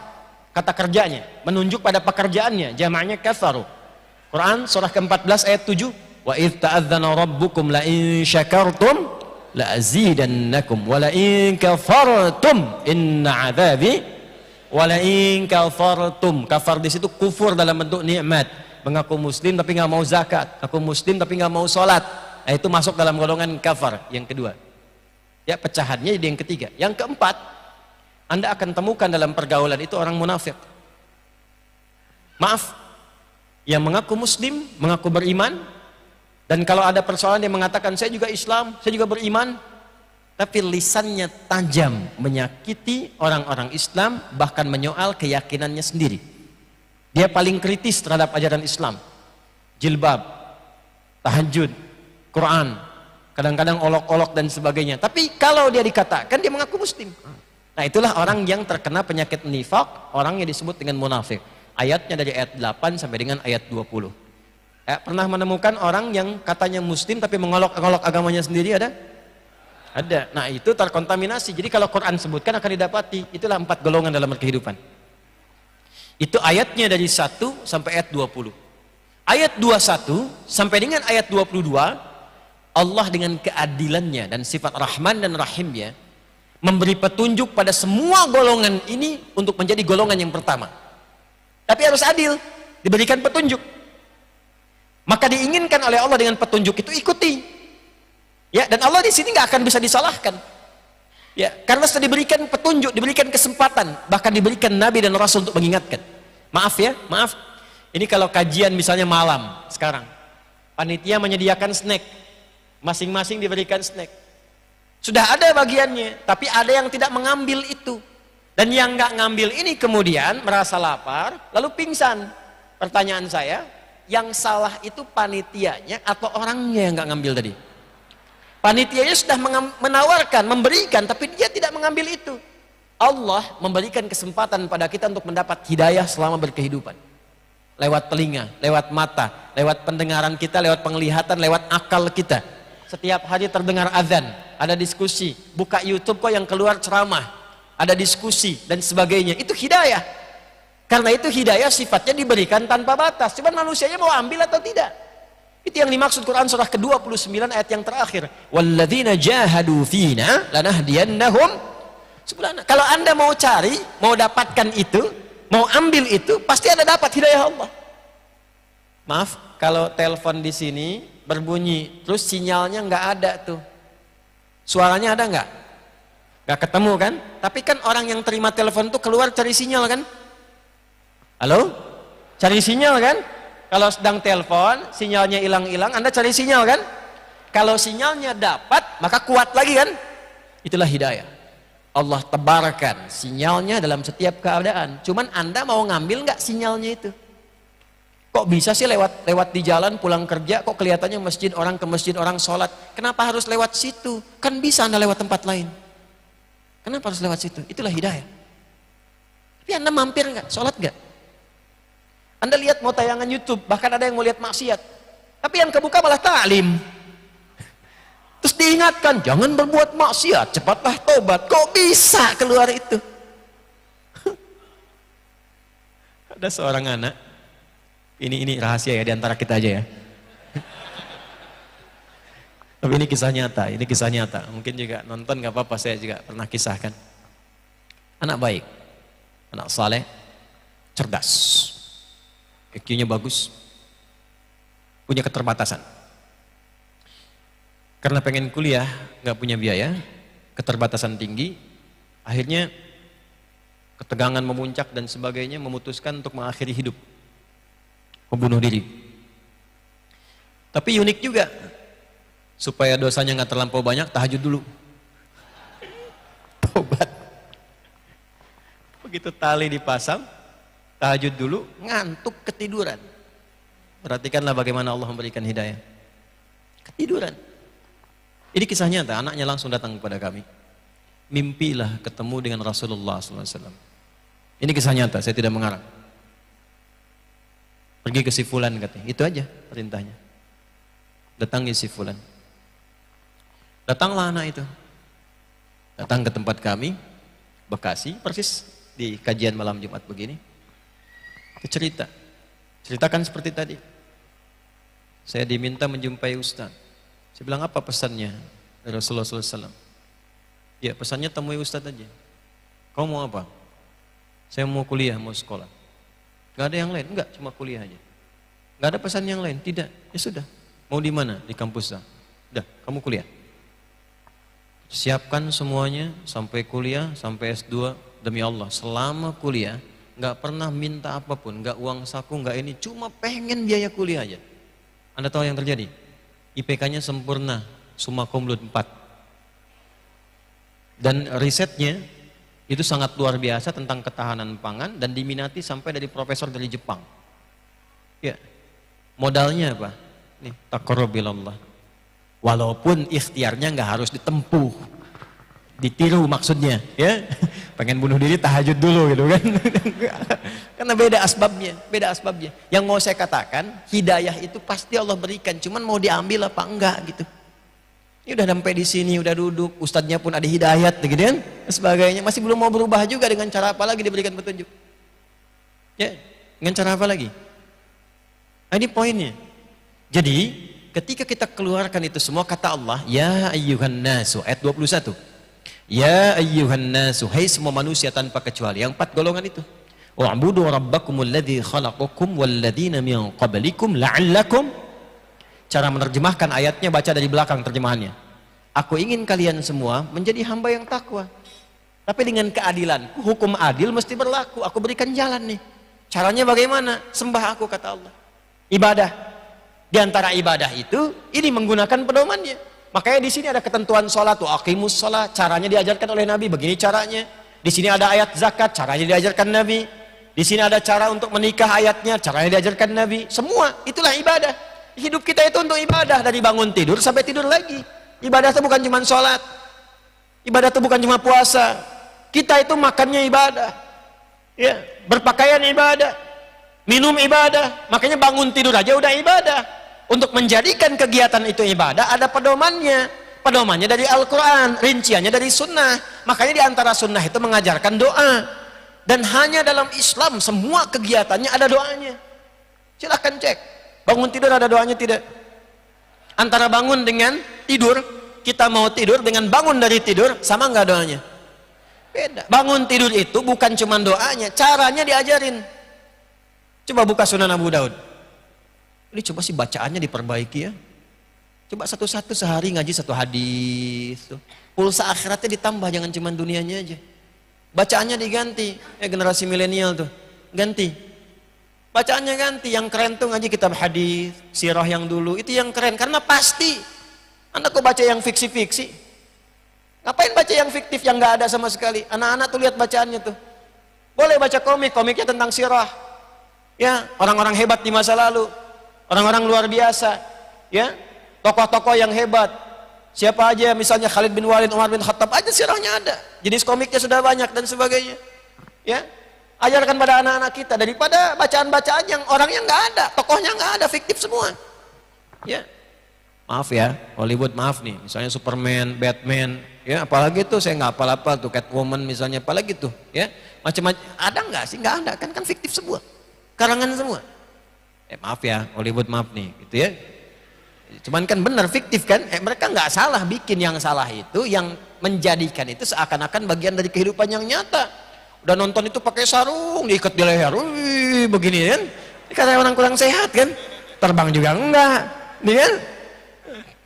kata kerjanya, menunjuk pada pekerjaannya, jamaknya kafaru. Quran surah ke-14 ayat 7, wa idh ta'adzana rabbukum la in syakartum la azidannakum wa la in kafartum inna adzabi wa la in kafartum. Kafar di situ kufur dalam bentuk nikmat, mengaku muslim tapi nggak mau zakat, mengaku muslim tapi nggak mau sholat. Nah, itu masuk dalam golongan kafar yang kedua. Ya, pecahannya jadi yang ketiga. Yang keempat, Anda akan temukan dalam pergaulan itu orang munafik. Maaf, yang mengaku muslim, mengaku beriman, dan kalau ada persoalan dia mengatakan saya juga Islam, saya juga beriman, tapi lisannya tajam menyakiti orang-orang Islam, bahkan menyoal keyakinannya sendiri. Dia paling kritis terhadap ajaran Islam, jilbab, tahajud, Quran, kadang-kadang olok-olok dan sebagainya. Tapi kalau dia dikatakan dia mengaku muslim, nah itulah orang yang terkena penyakit nifaq, orang yang disebut dengan munafik. Ayatnya dari ayat 8 sampai dengan ayat 20. Pernah menemukan orang yang katanya muslim tapi mengolok-olok agamanya sendiri, ada? Ada. Nah itu terkontaminasi. Jadi kalau Quran sebutkan akan didapati. Itulah 4 golongan dalam kehidupan. Itu ayatnya dari 1 sampai ayat 20. Ayat 21 sampai dengan ayat 22, Allah dengan keadilannya dan sifat Rahman dan Rahimnya memberi petunjuk pada semua golongan ini untuk menjadi golongan yang pertama. Tapi harus adil, diberikan petunjuk. Maka diinginkan oleh Allah dengan petunjuk itu ikuti. Ya, dan Allah di sini nggak akan bisa disalahkan. Ya, karena sudah diberikan petunjuk, diberikan kesempatan, bahkan diberikan Nabi dan Rasul untuk mengingatkan. Maaf ya, maaf. Ini kalau kajian misalnya malam sekarang, panitia menyediakan snack, masing-masing diberikan snack. Sudah ada bagiannya, tapi ada yang tidak mengambil itu. Dan yang nggak ngambil ini kemudian merasa lapar, lalu pingsan. Pertanyaan saya, yang salah itu panitianya atau orangnya yang nggak ngambil tadi? Panitianya sudah menawarkan, memberikan, tapi dia tidak mengambil itu. Allah memberikan kesempatan pada kita untuk mendapat hidayah selama berkehidupan. Lewat telinga, lewat mata, lewat pendengaran kita, lewat penglihatan, lewat akal kita. Setiap hari terdengar azan, ada diskusi, buka YouTube kok yang keluar ceramah, ada diskusi dan sebagainya. Itu hidayah. Karena itu hidayah sifatnya diberikan tanpa batas. Cuman manusianya mau ambil atau tidak. Itu yang dimaksud Quran surah ke-29 ayat yang terakhir. Walladzina jahadu fina lanahdiyannahum subulana. Kalau Anda mau cari, mau dapatkan itu, mau ambil itu, pasti Anda dapat hidayah Allah. Maaf, kalau telepon di sini berbunyi, terus sinyalnya nggak ada tuh. Suaranya ada nggak? Nggak ketemu kan? Tapi kan orang yang terima telepon tuh keluar cari sinyal kan? Halo? Cari sinyal kan? Kalau sedang telepon, sinyalnya hilang-hilang, Anda cari sinyal kan? Kalau sinyalnya dapat, maka kuat lagi kan? Itulah hidayah. Allah tebarkan sinyalnya dalam setiap keadaan. Cuman Anda mau ngambil nggak sinyalnya itu? Kok bisa sih lewat di jalan pulang kerja, kok kelihatannya masjid orang ke masjid orang sholat? Kenapa harus lewat situ? Kan bisa Anda lewat tempat lain. Kenapa harus lewat situ? Itulah hidayah. Tapi Anda mampir nggak? Sholat nggak? Anda lihat mau tayangan YouTube, bahkan ada yang mau lihat maksiat. Tapi yang kebuka malah ta'lim. Terus diingatkan, jangan berbuat maksiat, cepatlah tobat. Kok bisa keluar itu? Ada seorang anak, ini rahasia ya, diantara kita aja ya. Tapi ini kisah nyata, Mungkin juga nonton gak apa-apa, saya juga pernah kisahkan. Anak baik, anak saleh, cerdas, IQ-nya bagus, punya keterbatasan. Karena pengen kuliah, gak punya biaya, keterbatasan tinggi, akhirnya ketegangan memuncak dan sebagainya, memutuskan untuk mengakhiri hidup, membunuh diri. Tapi unik juga, supaya dosanya gak terlampau banyak, tahajud dulu, tobat. Begitu tali dipasang, tahajud dulu, ngantuk, ketiduran. Perhatikanlah bagaimana Allah memberikan hidayah. Ketiduran. Ini kisah nyata, anaknya langsung datang kepada kami. Mimpilah ketemu dengan Rasulullah SAW. Ini kisah nyata, saya tidak mengarang. Pergi ke si fulan katanya, itu aja perintahnya. Datangi si fulan. Datanglah anak itu. Datang ke tempat kami, Bekasi, persis di kajian malam Jumat begini. Ceritakan seperti tadi. Saya diminta menjumpai Ustaz. Saya bilang, apa pesannya dari Rasulullah SAW? Ya, pesannya temui Ustaz aja. Kau mau apa? Saya mau kuliah, mau sekolah. Gak ada yang lain? Enggak, cuma kuliah aja. Gak ada pesan yang lain? Tidak. Ya sudah. Mau di mana? Di kampus. Udah, kamu kuliah. Siapkan semuanya sampai kuliah, sampai S2. Demi Allah, selama kuliah nggak pernah minta apapun, nggak uang saku, nggak ini, cuma pengen biaya kuliah aja. Anda tahu yang terjadi? IPK-nya sempurna, summa cum laude 4. Dan risetnya itu sangat luar biasa tentang ketahanan pangan dan diminati sampai dari profesor dari Jepang. Ya, modalnya apa? Nih, taqarrubillah. Walaupun ikhtiarnya nggak harus ditempuh, ditiru maksudnya, ya. Pengen bunuh diri tahajud dulu gitu kan. Karena beda asbabnya. Yang mau saya katakan, hidayah itu pasti Allah berikan, cuman mau diambil apa enggak gitu. Ini udah sampai di sini, udah duduk, ustadznya pun ada hidayat gitu kan, sebagainya, masih belum mau berubah juga, dengan cara apa lagi diberikan petunjuk? Ya, dengan cara apa lagi? Nah, ini poinnya. Jadi, ketika kita keluarkan itu semua, kata Allah, ya ayyuhan nasu, ayat 21. Ya ayyuhan nasu, hai semua manusia tanpa kecuali, yang 4 golongan itu. Wa'budu rabbakumul ladzi khalaqakum walladzina min qablikum la'allakum. Cara menerjemahkan ayatnya baca dari belakang terjemahannya. Aku ingin kalian semua menjadi hamba yang takwa. Tapi dengan keadilanku, hukum adil mesti berlaku. Aku berikan jalan nih. Caranya bagaimana? Sembah aku, kata Allah. Ibadah. Di antara ibadah itu, ini menggunakan pedomannya. Makanya di sini ada ketentuan sholat, tuh aqimus sholat, caranya diajarkan oleh Nabi, begini caranya. Di sini ada ayat zakat, caranya diajarkan Nabi. Di sini ada cara untuk menikah, ayatnya, caranya diajarkan Nabi. Semua itulah ibadah. Hidup kita itu untuk ibadah, dari bangun tidur sampai tidur lagi. Ibadah itu bukan cuma sholat, ibadah itu bukan cuma puasa. Kita itu makannya ibadah, ya, berpakaian ibadah, minum ibadah. Makanya bangun tidur aja udah ibadah. Untuk menjadikan kegiatan itu ibadah ada pedomannya. Pedomannya dari Al-Quran, rinciannya dari sunnah. Makanya di antara sunnah itu mengajarkan doa. Dan hanya dalam Islam semua kegiatannya ada doanya. Silahkan cek, bangun tidur ada doanya tidak? Antara bangun dengan tidur, kita mau tidur dengan bangun dari tidur, sama nggak doanya? Beda. Bangun tidur itu bukan cuma doanya, caranya diajarin. Coba buka Sunan Abu Daud. Ini coba sih bacaannya diperbaiki ya. Coba satu-satu sehari ngaji 1 hadis tuh. Pulsa akhiratnya ditambah, jangan cuma dunianya aja. Bacaannya diganti. Generasi milenial tuh ganti. Bacaannya ganti. Yang keren tuh ngaji kitab hadis, sirah yang dulu, itu yang keren karena pasti. Anda kok baca yang fiksi-fiksi? Ngapain baca yang fiktif yang nggak ada sama sekali? Anak-anak tuh lihat bacaannya tuh. Boleh baca komik, komiknya tentang sirah. Ya, orang-orang hebat di masa lalu. Orang-orang luar biasa, ya, tokoh-tokoh yang hebat. Siapa aja, misalnya Khalid bin Walid, Umar bin Khattab aja sirahnya ada. Jenis komiknya sudah banyak dan sebagainya. Ya, ajarkan pada anak-anak kita daripada bacaan-bacaan yang orangnya nggak ada, tokohnya nggak ada, fiktif semua. Ya, maaf ya, Hollywood maaf nih. Misalnya Superman, Batman, ya, apalagi tuh saya nggak apal-apal tuh Catwoman misalnya, apalagi tuh, ya, macam-macam. Ada nggak sih? Nggak ada, kan fiktif semua, karangan semua. Maaf ya, Hollywood maaf nih, gitu ya. Cuman kan benar fiktif kan? Mereka nggak salah bikin, yang salah itu yang menjadikan itu seakan-akan bagian dari kehidupan yang nyata. Udah nonton itu pakai sarung, diikat di leher, wih, begini kan? Karena orang kurang sehat kan? Terbang juga enggak, nih kan?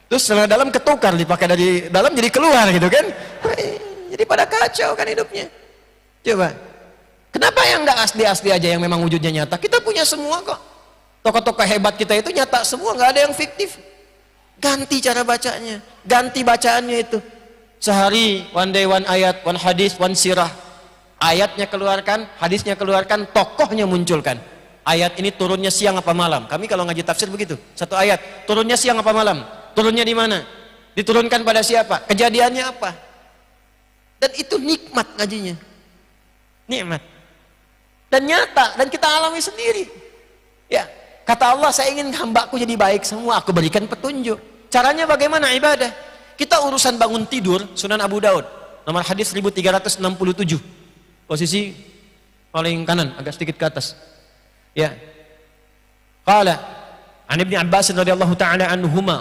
Terus setelah dalam ketukar, dipakai dari dalam jadi keluar gitu kan? Jadi pada kacau kan hidupnya. Coba, kenapa yang nggak asli-asli aja yang memang wujudnya nyata? Kita punya semua kok. Tokoh-tokoh hebat kita itu nyata semua, nggak ada yang fiktif. Ganti cara bacanya, ganti bacaannya itu. Sehari, one day, one ayat, one hadis, one sirah. Ayatnya keluarkan, hadisnya keluarkan, tokohnya munculkan. Ayat ini turunnya siang apa malam? Kami kalau ngaji tafsir begitu. Satu ayat, turunnya siang apa malam? Turunnya di mana? Diturunkan pada siapa? Kejadiannya apa? Dan itu nikmat ngajinya. Nikmat. Dan nyata, dan kita alami sendiri. Ya. Kata Allah, saya ingin hambaku jadi baik semua, aku berikan petunjuk. Caranya bagaimana ibadah? Kita urusan bangun tidur, Sunan Abu Daud, nomor hadis 1367. Posisi paling kanan, agak sedikit ke atas. Ya. Qala an Ibnu Abbas radhiyallahu taala anhuma.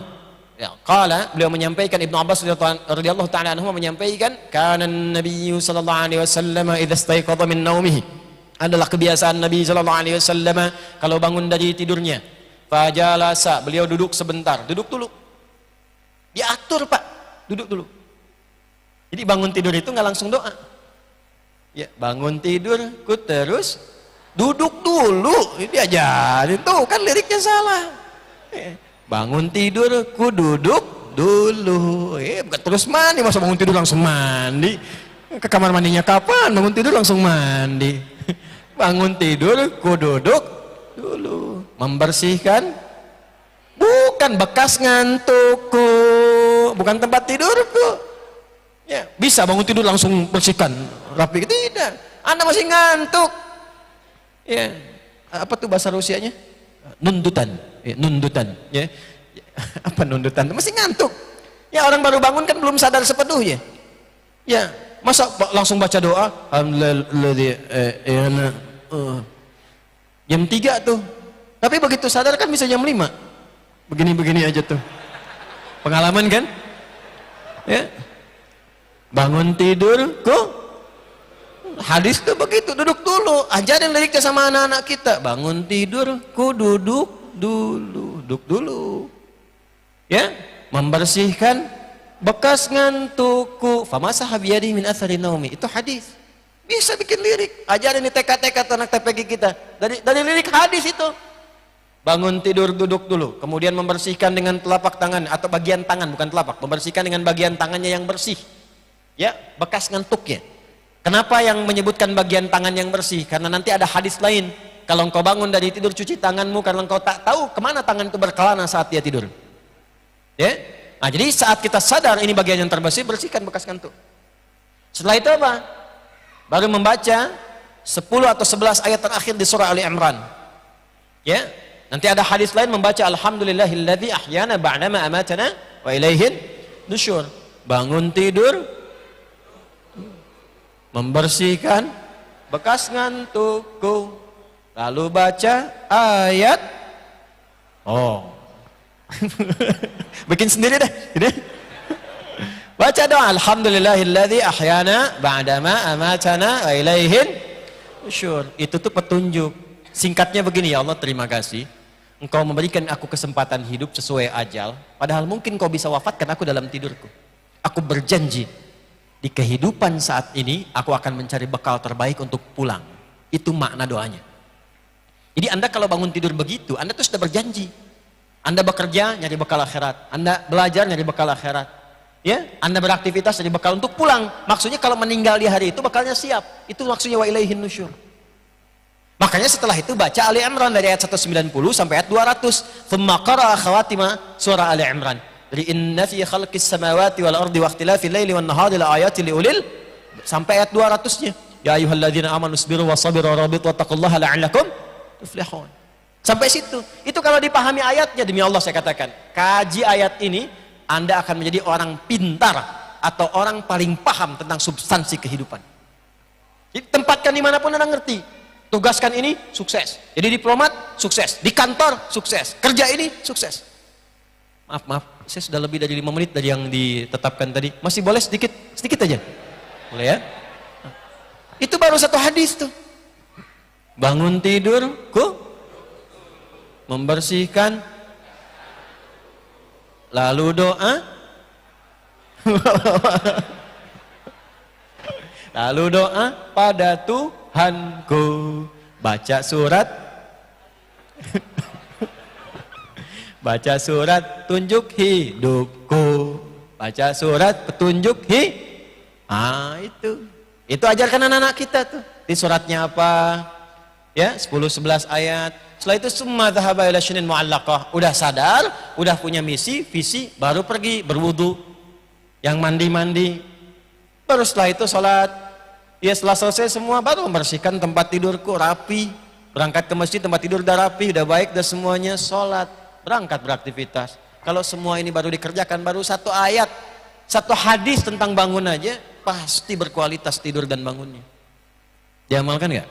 Ya, qala, beliau menyampaikan, Ibnu Abbas radhiyallahu taala anhuma menyampaikan, kana an-nabiy sallallahu alaihi wasallam idza istayqadha min naumihi. Adalah kebiasaan Nabi sallallahu alaihi wasallam kalau bangun dari tidurnya, fajalasa, beliau duduk sebentar, duduk dulu. Diatur, Pak, duduk dulu. Jadi bangun tidur itu nggak langsung doa. Ya, bangun tidur, terus Duduk dulu, ini ajarin tuh kan liriknya salah. Bangun tidur, ku duduk dulu. Bukan terus mandi, masa bangun tidur langsung mandi? Ke kamar mandinya kapan? Bangun tidur langsung mandi. Bangun tidur, ku duduk dulu. Membersihkan, bukan bekas ngantukku, bukan tempat tidurku. Ya, bisa bangun tidur langsung bersihkan, rapi? Tidak. Anda masih ngantuk. Ya, apa tuh bahasa Rusianya? Nundutan, ya, nundutan, ya. Apa nundutan? Masih ngantuk. Ya, orang baru bangun kan belum sadar sepenuhnya. Ya, masa langsung baca doa? Alhamdulillah, jam 3 tuh. Tapi begitu sadar kan bisa jam 5. Begini-begini aja tuh. Pengalaman kan? Ya. Bangun tidur, kok? Hadis tuh begitu, duduk dulu. Ajarin liriknya sama anak-anak kita. Bangun tidur, ku duduk dulu, duduk dulu. Ya, membersihkan bekas ngantukku. Famasaha biyadihi min athari naumi. Itu hadis. Bisa bikin lirik. Ajarin di TK-TK anak TPG kita. Dari lirik hadis itu. Bangun tidur, duduk dulu. Kemudian membersihkan dengan telapak tangan atau bagian tangan, bukan telapak. Membersihkan dengan bagian tangannya yang bersih. Ya, bekas ngantuknya. Kenapa yang menyebutkan bagian tangan yang bersih? Karena nanti ada hadis lain. Kalau engkau bangun dari tidur, cuci tanganmu karena engkau tak tahu kemana tangan itu berkelana saat dia tidur. Ya? Nah, jadi saat kita sadar ini bagian yang terbersih, bersihkan bekas ngantuk. Setelah itu apa? Baru membaca 10 atau 11 ayat terakhir di surah Ali Imran. Ya? Nanti ada hadis lain membaca Alhamdulillahilladzi ahyana ba'dama amatana wa ilaihin nusyur. Bangun tidur, membersihkan bekas ngantukku, lalu baca ayat. Oh. Bikin sendiri deh. Baca doa Alhamdulillahilladzi ahyana ba'dama amatana wa ilaihin nusyur. Itu tuh petunjuk. Singkatnya begini, ya Allah terima kasih. Engkau memberikan aku kesempatan hidup sesuai ajal, padahal mungkin kau bisa wafatkan aku dalam tidurku. Aku berjanji di kehidupan saat ini aku akan mencari bekal terbaik untuk pulang. Itu makna doanya. Jadi Anda kalau bangun tidur begitu, Anda tuh sudah berjanji. Anda bekerja nyari bekal akhirat, Anda belajar nyari bekal akhirat, ya, Anda beraktivitas nyari bekal untuk pulang. Maksudnya kalau meninggal di hari itu bekalnya siap. Itu maksudnya wa ilaihin nusyur. Makanya setelah itu baca Ali Imran dari ayat 190 sampai ayat 200. Tsumma qara'a khawatima surah Ali Imran. Dari inna fi khalqis samawati wal ardi wa ikhtilafil laili wan nahari la ayatin liulil sampai ayat 200-nya. Ya ayyuhalladzina amanu sabiru wasabiru warabitu wattaqullaha la'allakum tuflihun. Sampai situ. Itu kalau dipahami ayatnya, demi Allah saya katakan, kaji ayat ini Anda akan menjadi orang pintar atau orang paling paham tentang substansi kehidupan. Jadi tempatkan dimanapun Anda ngerti. Tugaskan ini, sukses. Jadi diplomat, sukses. Di kantor, sukses. Kerja ini, sukses. Maaf, saya sudah lebih dari 5 menit dari yang ditetapkan tadi. Masih boleh sedikit? Sedikit aja? Boleh ya? Itu baru satu hadis tuh. Bangun tidur, membersihkan, lalu doa, lalu doa pada Tuhanku, baca surat, baca surat tunjuk hidupku, baca surat petunjuk itu ajarkan anak-anak kita tuh. Di suratnya apa? Ya, 10-11 ayat. Setelah itu summa dhahaba ila syinin mu'allaqah. Udah sadar, udah punya misi, visi, baru pergi berwudu. Yang mandi-mandi. Baru setelah itu sholat. Ya, setelah selesai semua baru membersihkan tempat tidurku rapi. Berangkat ke masjid, tempat tidur udah rapi, udah baik, udah semuanya sholat. Berangkat beraktivitas. Kalau semua ini baru dikerjakan, baru satu ayat, satu hadis tentang bangun aja, pasti berkualitas tidur dan bangunnya. Diamalkan nggak?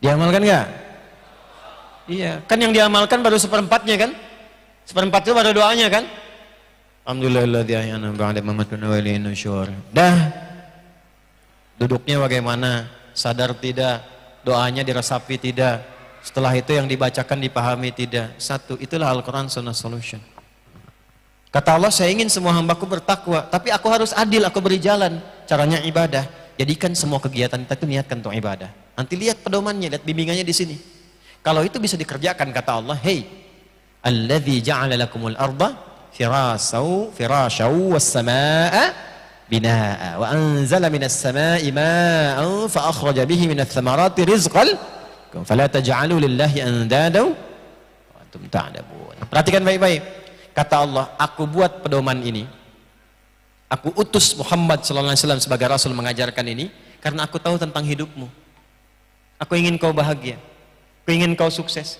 Diamalkan nggak? Iya, kan yang diamalkan baru seperempatnya kan? Seperempat itu baru doanya kan? Alhamdulillahilladzi ahyana ba'da mamatuna wa ilaihin nusyur. Dah. Duduknya bagaimana? Sadar tidak? Doanya diresapi tidak? Setelah itu yang dibacakan dipahami tidak? Satu, itulah Al-Quran Sunnah Solution. Kata Allah, saya ingin semua hambaku bertakwa, tapi aku harus adil, aku beri jalan. Caranya ibadah. Jadikan semua kegiatan kita itu niatkan untuk ibadah. Nanti lihat pedomannya, lihat bimbingannya di sini. Kalau itu bisa dikerjakan, kata Allah, hey, alladzi ja'ala lakumul arda firashau was samaa binaa wa anzala minas samaa'i maa'an fa akhraja bihi minats thamarati rizqan fala taj'alu lillahi andada wa antum ta'lamun. Perhatikan baik-baik. Kata Allah, aku buat pedoman ini, aku utus Muhammad sallallahu alaihi wasallam sebagai rasul mengajarkan ini karena aku tahu tentang hidupmu. Aku ingin kau bahagia, aku ingin kau sukses.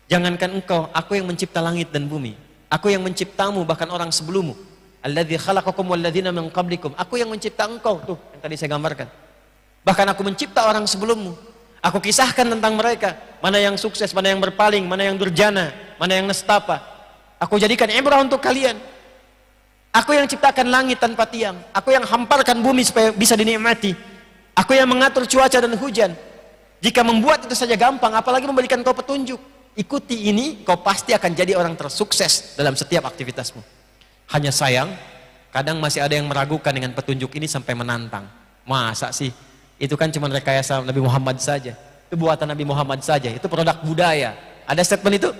Jangankan engkau, aku yang mencipta langit dan bumi, aku yang menciptamu, bahkan orang sebelummu. Alladzi khalaqakum walladzina min qablikum, aku yang mencipta engkau, tuh yang tadi saya gambarkan. Bahkan aku mencipta orang sebelummu. Aku kisahkan tentang mereka, mana yang sukses, mana yang berpaling, mana yang durjana, mana yang nestapa. Aku jadikan ibrah untuk kalian. Aku yang ciptakan langit tanpa tiang, aku yang hamparkan bumi supaya bisa dinikmati, aku yang mengatur cuaca dan hujan. Jika membuat itu saja gampang, apalagi memberikan kau petunjuk. Ikuti ini, kau pasti akan jadi orang tersukses dalam setiap aktivitasmu. Hanya sayang, kadang masih ada yang meragukan dengan petunjuk ini sampai menantang. Masa sih? Itu kan cuma rekayasa Nabi Muhammad saja, itu buatan Nabi Muhammad saja, itu produk budaya. Ada statement itu?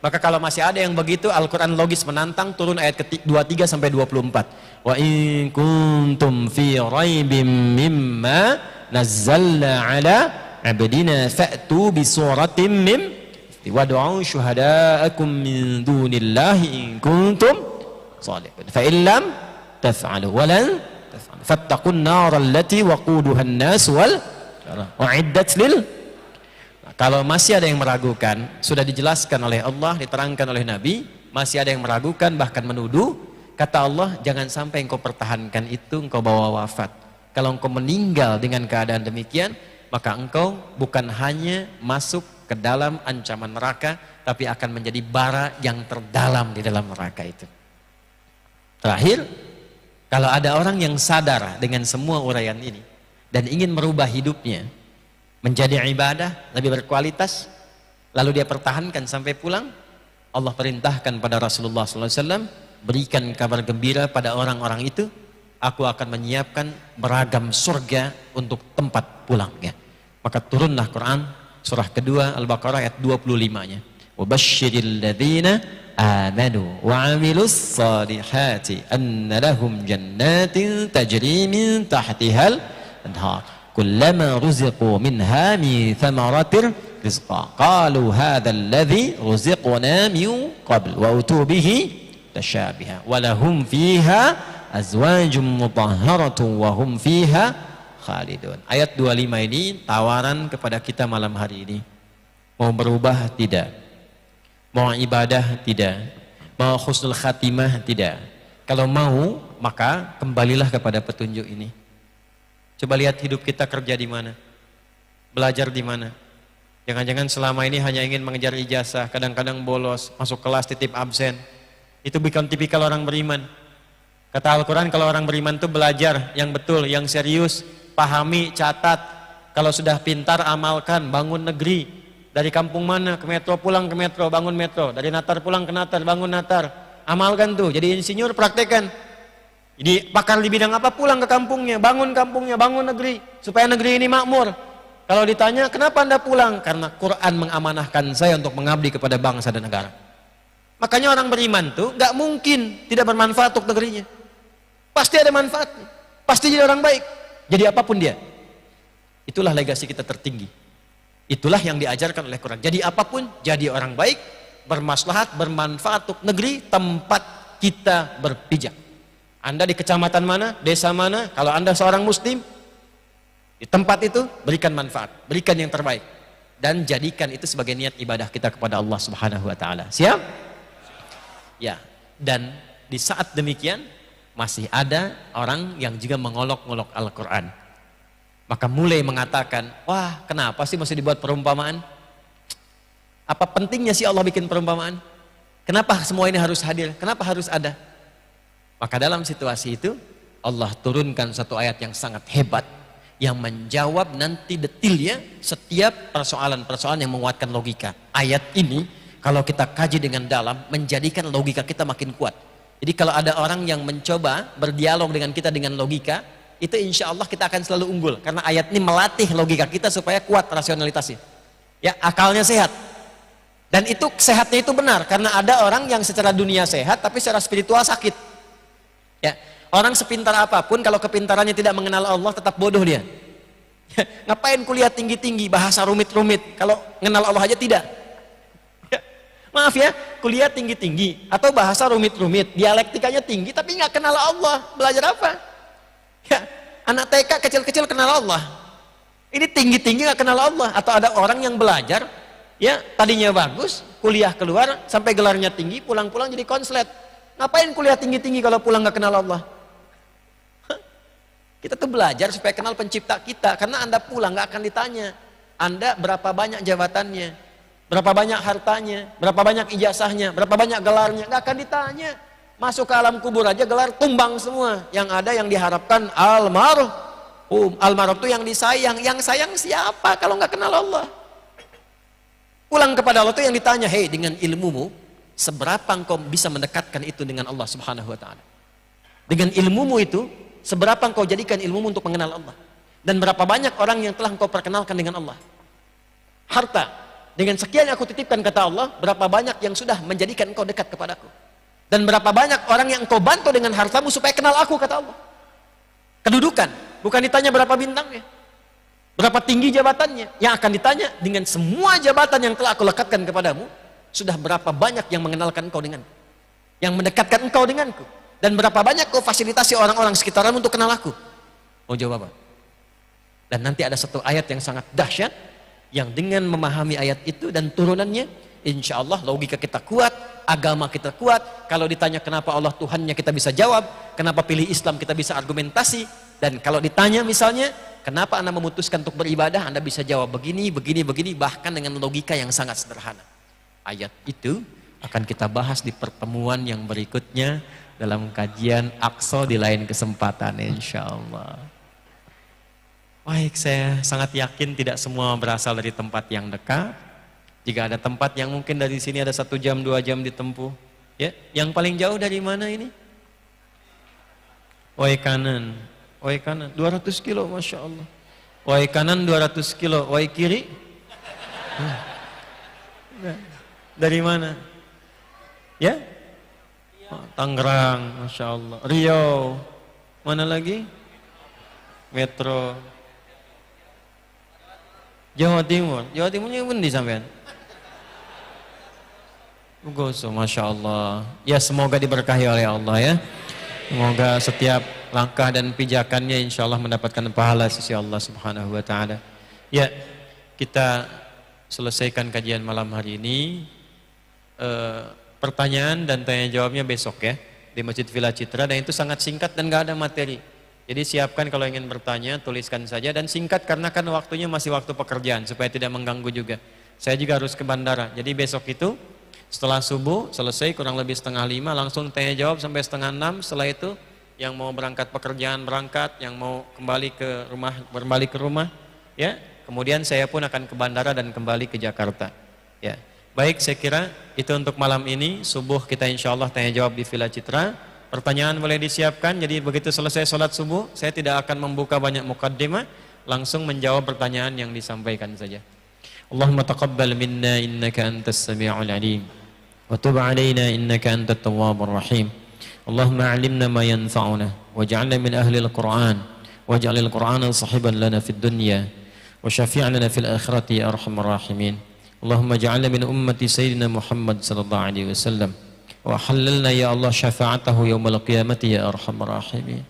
Maka kalau masih ada yang begitu, Al-Quran logis menantang, turun ayat 23 sampai 24. Wa in kuntum fi raibim mimma nazzalna ala abdina fa'tu bi suratim mim wad'u syuhada'akum min dunillahi in kuntum shadiqin. Fa in lam taf'alu wa lan taf'alu fattaqun nar allati waquduha an-nas wal u'iddat lil. Kalau masih ada yang meragukan, sudah dijelaskan oleh Allah, diterangkan oleh Nabi, masih ada yang meragukan, bahkan menuduh, kata Allah, jangan sampai engkau pertahankan itu, engkau bawa wafat. Kalau engkau meninggal dengan keadaan demikian, maka engkau bukan hanya masuk ke dalam ancaman neraka, tapi akan menjadi bara yang terdalam di dalam neraka itu. Terakhir, kalau ada orang yang sadar dengan semua uraian ini, dan ingin merubah hidupnya, menjadi ibadah lebih berkualitas, lalu dia pertahankan sampai pulang, Allah perintahkan pada Rasulullah SAW, berikan kabar gembira pada orang-orang itu, aku akan menyiapkan beragam surga untuk tempat pulangnya. Maka turunlah Quran surah kedua Al-Baqarah ayat 25-nya. Wabasyiril ladzina amanu wa 'amilus salihati anna lahum jannatin tajri min tahtihal anhar. Kullama ruziqu minha min thamaratir rizqa qalu hadzal ladzi ruziqna min qabl wa utu bihi tashabiha wa lahum fiha azwajum mutahharatun wa hum fiha khalidun. Ayat 25 ini tawaran kepada kita malam hari ini. Mau berubah tidak? Mau ibadah tidak? Mau husnul khatimah tidak? Kalau mau, maka kembalilah kepada petunjuk ini. Coba lihat hidup kita, kerja di mana, belajar di mana. Jangan-jangan selama ini hanya ingin mengejar ijazah, kadang-kadang bolos, masuk kelas titip absen. Itu bukan tipikal orang beriman. Kata Al-Quran, kalau orang beriman itu belajar yang betul, yang serius, pahami, catat. Kalau sudah pintar, amalkan, bangun negeri. Dari kampung mana ke metro, pulang ke metro, bangun metro. Dari Natar pulang ke Natar, bangun Natar. Amalkan tuh, jadi insinyur, praktekan. Jadi pakar di bidang apa, pulang ke kampungnya, bangun negeri, supaya negeri ini makmur. Kalau ditanya, kenapa Anda pulang? Karena Quran mengamanahkan saya untuk mengabdi kepada bangsa dan negara. Makanya orang beriman tuh gak mungkin tidak bermanfaat untuk negerinya. Pasti ada manfaat, pasti jadi orang baik, jadi apapun dia. Itulah legasi kita tertinggi. Itulah yang diajarkan oleh Quran. Jadi apapun, jadi orang baik, bermaslahat, bermanfaat untuk negeri tempat kita berpijak. Anda di kecamatan mana, desa mana, kalau Anda seorang muslim, di tempat itu berikan manfaat, berikan yang terbaik, dan jadikan itu sebagai niat ibadah kita kepada Allah Subhanahu wa taala. Siap? Ya. Dan di saat demikian masih ada orang yang juga mengolok-olok Al-Qur'an. Maka mulai mengatakan, "Wah, kenapa sih mesti dibuat perumpamaan? Apa pentingnya sih Allah bikin perumpamaan? Kenapa semua ini harus hadir? Kenapa harus ada?" Maka dalam situasi itu Allah turunkan satu ayat yang sangat hebat yang menjawab nanti detilnya setiap persoalan-persoalan yang menguatkan logika. Ayat ini kalau kita kaji dengan dalam menjadikan logika kita makin kuat. Jadi kalau ada orang yang mencoba berdialog dengan kita dengan logika, itu insya Allah kita akan selalu unggul. Karena ayat ini melatih logika kita supaya kuat rasionalitasnya. Ya, akalnya sehat. Dan itu sehatnya itu benar. Karena ada orang yang secara dunia sehat, tapi secara spiritual sakit. Ya, orang sepintar apapun, kalau kepintarannya tidak mengenal Allah, tetap bodoh dia. Ngapain kuliah tinggi-tinggi, bahasa rumit-rumit, kalau mengenal Allah aja tidak. Maaf ya, kuliah tinggi-tinggi atau bahasa rumit-rumit, dialektikanya tinggi tapi nggak kenal Allah, belajar apa? Ya, anak TK kecil-kecil kenal Allah. Ini tinggi-tinggi nggak kenal Allah. Atau ada orang yang belajar, ya tadinya bagus, kuliah keluar sampai gelarnya tinggi, pulang-pulang jadi konslet. Ngapain kuliah tinggi-tinggi kalau pulang nggak kenal Allah? Kita tuh belajar supaya kenal pencipta kita, karena Anda pulang nggak akan ditanya Anda berapa banyak jabatannya, berapa banyak hartanya, berapa banyak ijazahnya, berapa banyak gelarnya, nggak akan ditanya. Masuk ke alam kubur aja gelar tumbang semua. Yang ada yang diharapkan almarhum. Almarhum itu yang disayang. Yang sayang siapa kalau nggak kenal Allah? Pulang kepada Allah itu yang ditanya, hei, dengan ilmumu seberapa engkau bisa mendekatkan itu dengan Allah Subhanahu wa taala? Dengan ilmumu itu seberapa engkau jadikan ilmumu untuk mengenal Allah? Dan berapa banyak orang yang telah engkau perkenalkan dengan Allah? Harta, dengan sekian yang aku titipkan kata Allah, berapa banyak yang sudah menjadikan engkau dekat kepadaku? Dan berapa banyak orang yang engkau bantu dengan hartamu supaya kenal aku kata Allah? Kedudukan, bukan ditanya berapa bintangnya, berapa tinggi jabatannya. Yang akan ditanya, dengan semua jabatan yang telah aku lekatkan kepadamu, sudah berapa banyak yang mengenalkan engkau denganku, yang mendekatkan engkau denganku, dan berapa banyak kau fasilitasi orang-orang sekitarmu untuk kenal aku? Mau jawab apa? Dan nanti ada satu ayat yang sangat dahsyat, yang dengan memahami ayat itu dan turunannya, insya Allah logika kita kuat, agama kita kuat. Kalau ditanya kenapa Allah Tuhannya, kita bisa jawab. Kenapa pilih Islam, kita bisa argumentasi. Dan kalau ditanya misalnya, kenapa Anda memutuskan untuk beribadah, Anda bisa jawab begini, begini, begini, bahkan dengan logika yang sangat sederhana. Ayat itu akan kita bahas di pertemuan yang berikutnya dalam kajian Aqsa di lain kesempatan, insya Allah. Baik, saya sangat yakin tidak semua berasal dari tempat yang dekat. Jika ada tempat yang mungkin dari sini ada 1 jam, 2 jam ditempuh, ya, yang paling jauh dari mana ini? Wai kanan, 200 kilo, masya Allah. Wai kanan 200 kilo, wai kiri? Dari mana? Ya? Oh, Tangerang, masya Allah. Riau, mana lagi? Metro. Jawa Timurnya pun di sampean. Goso, masya Allah. Ya, semoga diberkahi oleh Allah ya. Semoga setiap langkah dan pijakannya insya Allah mendapatkan pahala sisi Allah Subhanahu wa taala. Ya, kita selesaikan kajian malam hari ini. Pertanyaan dan tanya jawabnya besok ya di Masjid Villa Citra, dan itu sangat singkat dan gak ada materi. Jadi siapkan kalau ingin bertanya, tuliskan saja, dan singkat karena kan waktunya masih waktu pekerjaan supaya tidak mengganggu juga. Saya juga harus ke bandara. Jadi besok itu setelah subuh selesai kurang lebih 4:30 langsung tanya jawab sampai 5:30. Setelah itu yang mau berangkat pekerjaan berangkat, yang mau kembali ke rumah ya. Kemudian saya pun akan ke bandara dan kembali ke Jakarta. Ya. Baik, saya kira itu untuk malam ini. Subuh kita insya Allah tanya jawab di Villa Citra. Pertanyaan boleh disiapkan, jadi begitu selesai sholat subuh, saya tidak akan membuka banyak mukaddimah, langsung menjawab pertanyaan yang disampaikan saja. Allahumma taqabbal minna innaka antas sami'ul alim, wa tub alaina innaka antat tawwabur rahim. Allahumma alimna ma yanfa'una, waj'alna min ahli al-Qur'an, waj'alil Qur'ana sahiban lana fid dunya, wa syafi'an lana fil akhirati ya arhamar rahimin. Allahumma ja'alna min ummati sayyidina Muhammad sallallahu alaihi wasallam. وحللنا يا الله شفاعته يوم القيامة يا أرحم الراحمين.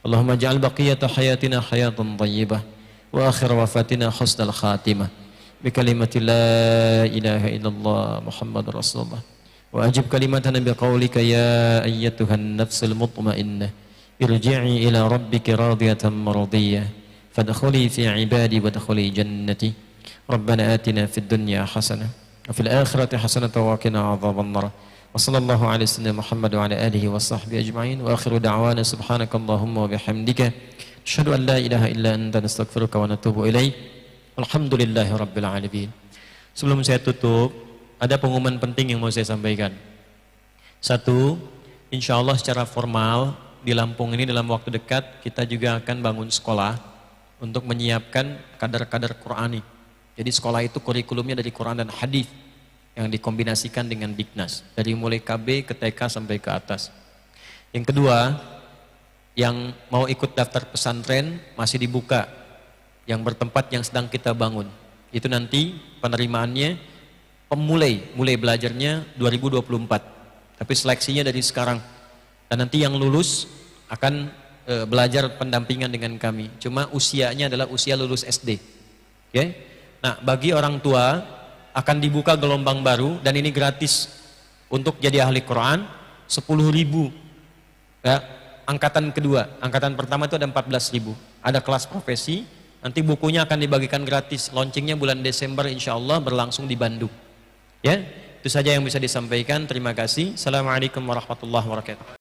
اللهم اجعل بقية حياتنا حياة طيبة وآخر وفاتنا حسن الخاتمة بكلمة لا إله إلا الله محمد رسول الله. وأجب كلمتنا بقولك يا أيتها النفس المطمئنة ارجعي إلى ربك راضية مرضية فادخلي في عبادي وادخلي جنتي. ربنا آتنا في الدنيا حسنة وفي الآخرة حسنة وقنا عذاب النار. وصلى الله على سيدنا محمد وعلى آله وصحبه أجمعين وآخر دعوانا سبحانك اللهم وبحمدك أشهد أن لا إله إلا أنت نستغفرك ونتوب إليك الحمد لله رب العالمين. Sebelum saya tutup, ada pengumuman penting yang mau saya sampaikan. Satu, insya Allah secara formal di Lampung ini dalam waktu dekat kita juga akan bangun sekolah untuk menyiapkan kadar-kadar Qurani. Jadi sekolah itu kurikulumnya dari Quran dan hadis yang dikombinasikan dengan Diknas, dari mulai KB ke TK sampai ke atas. Yang kedua, yang mau ikut daftar pesantren masih dibuka, yang bertempat yang sedang kita bangun. Itu nanti penerimaannya mulai belajarnya 2024, tapi seleksinya dari sekarang. Dan nanti yang lulus akan belajar pendampingan dengan kami. Cuma usianya adalah usia lulus SD. Oke? Nah, bagi orang tua akan dibuka gelombang baru dan ini gratis untuk jadi ahli Quran 10.000. Ya, angkatan kedua, angkatan pertama itu ada 14.000. Ada kelas profesi, nanti bukunya akan dibagikan gratis. Launchingnya bulan Desember insya Allah, berlangsung di Bandung. Ya, itu saja yang bisa disampaikan. Terima kasih. Assalamualaikum warahmatullahi wabarakatuh.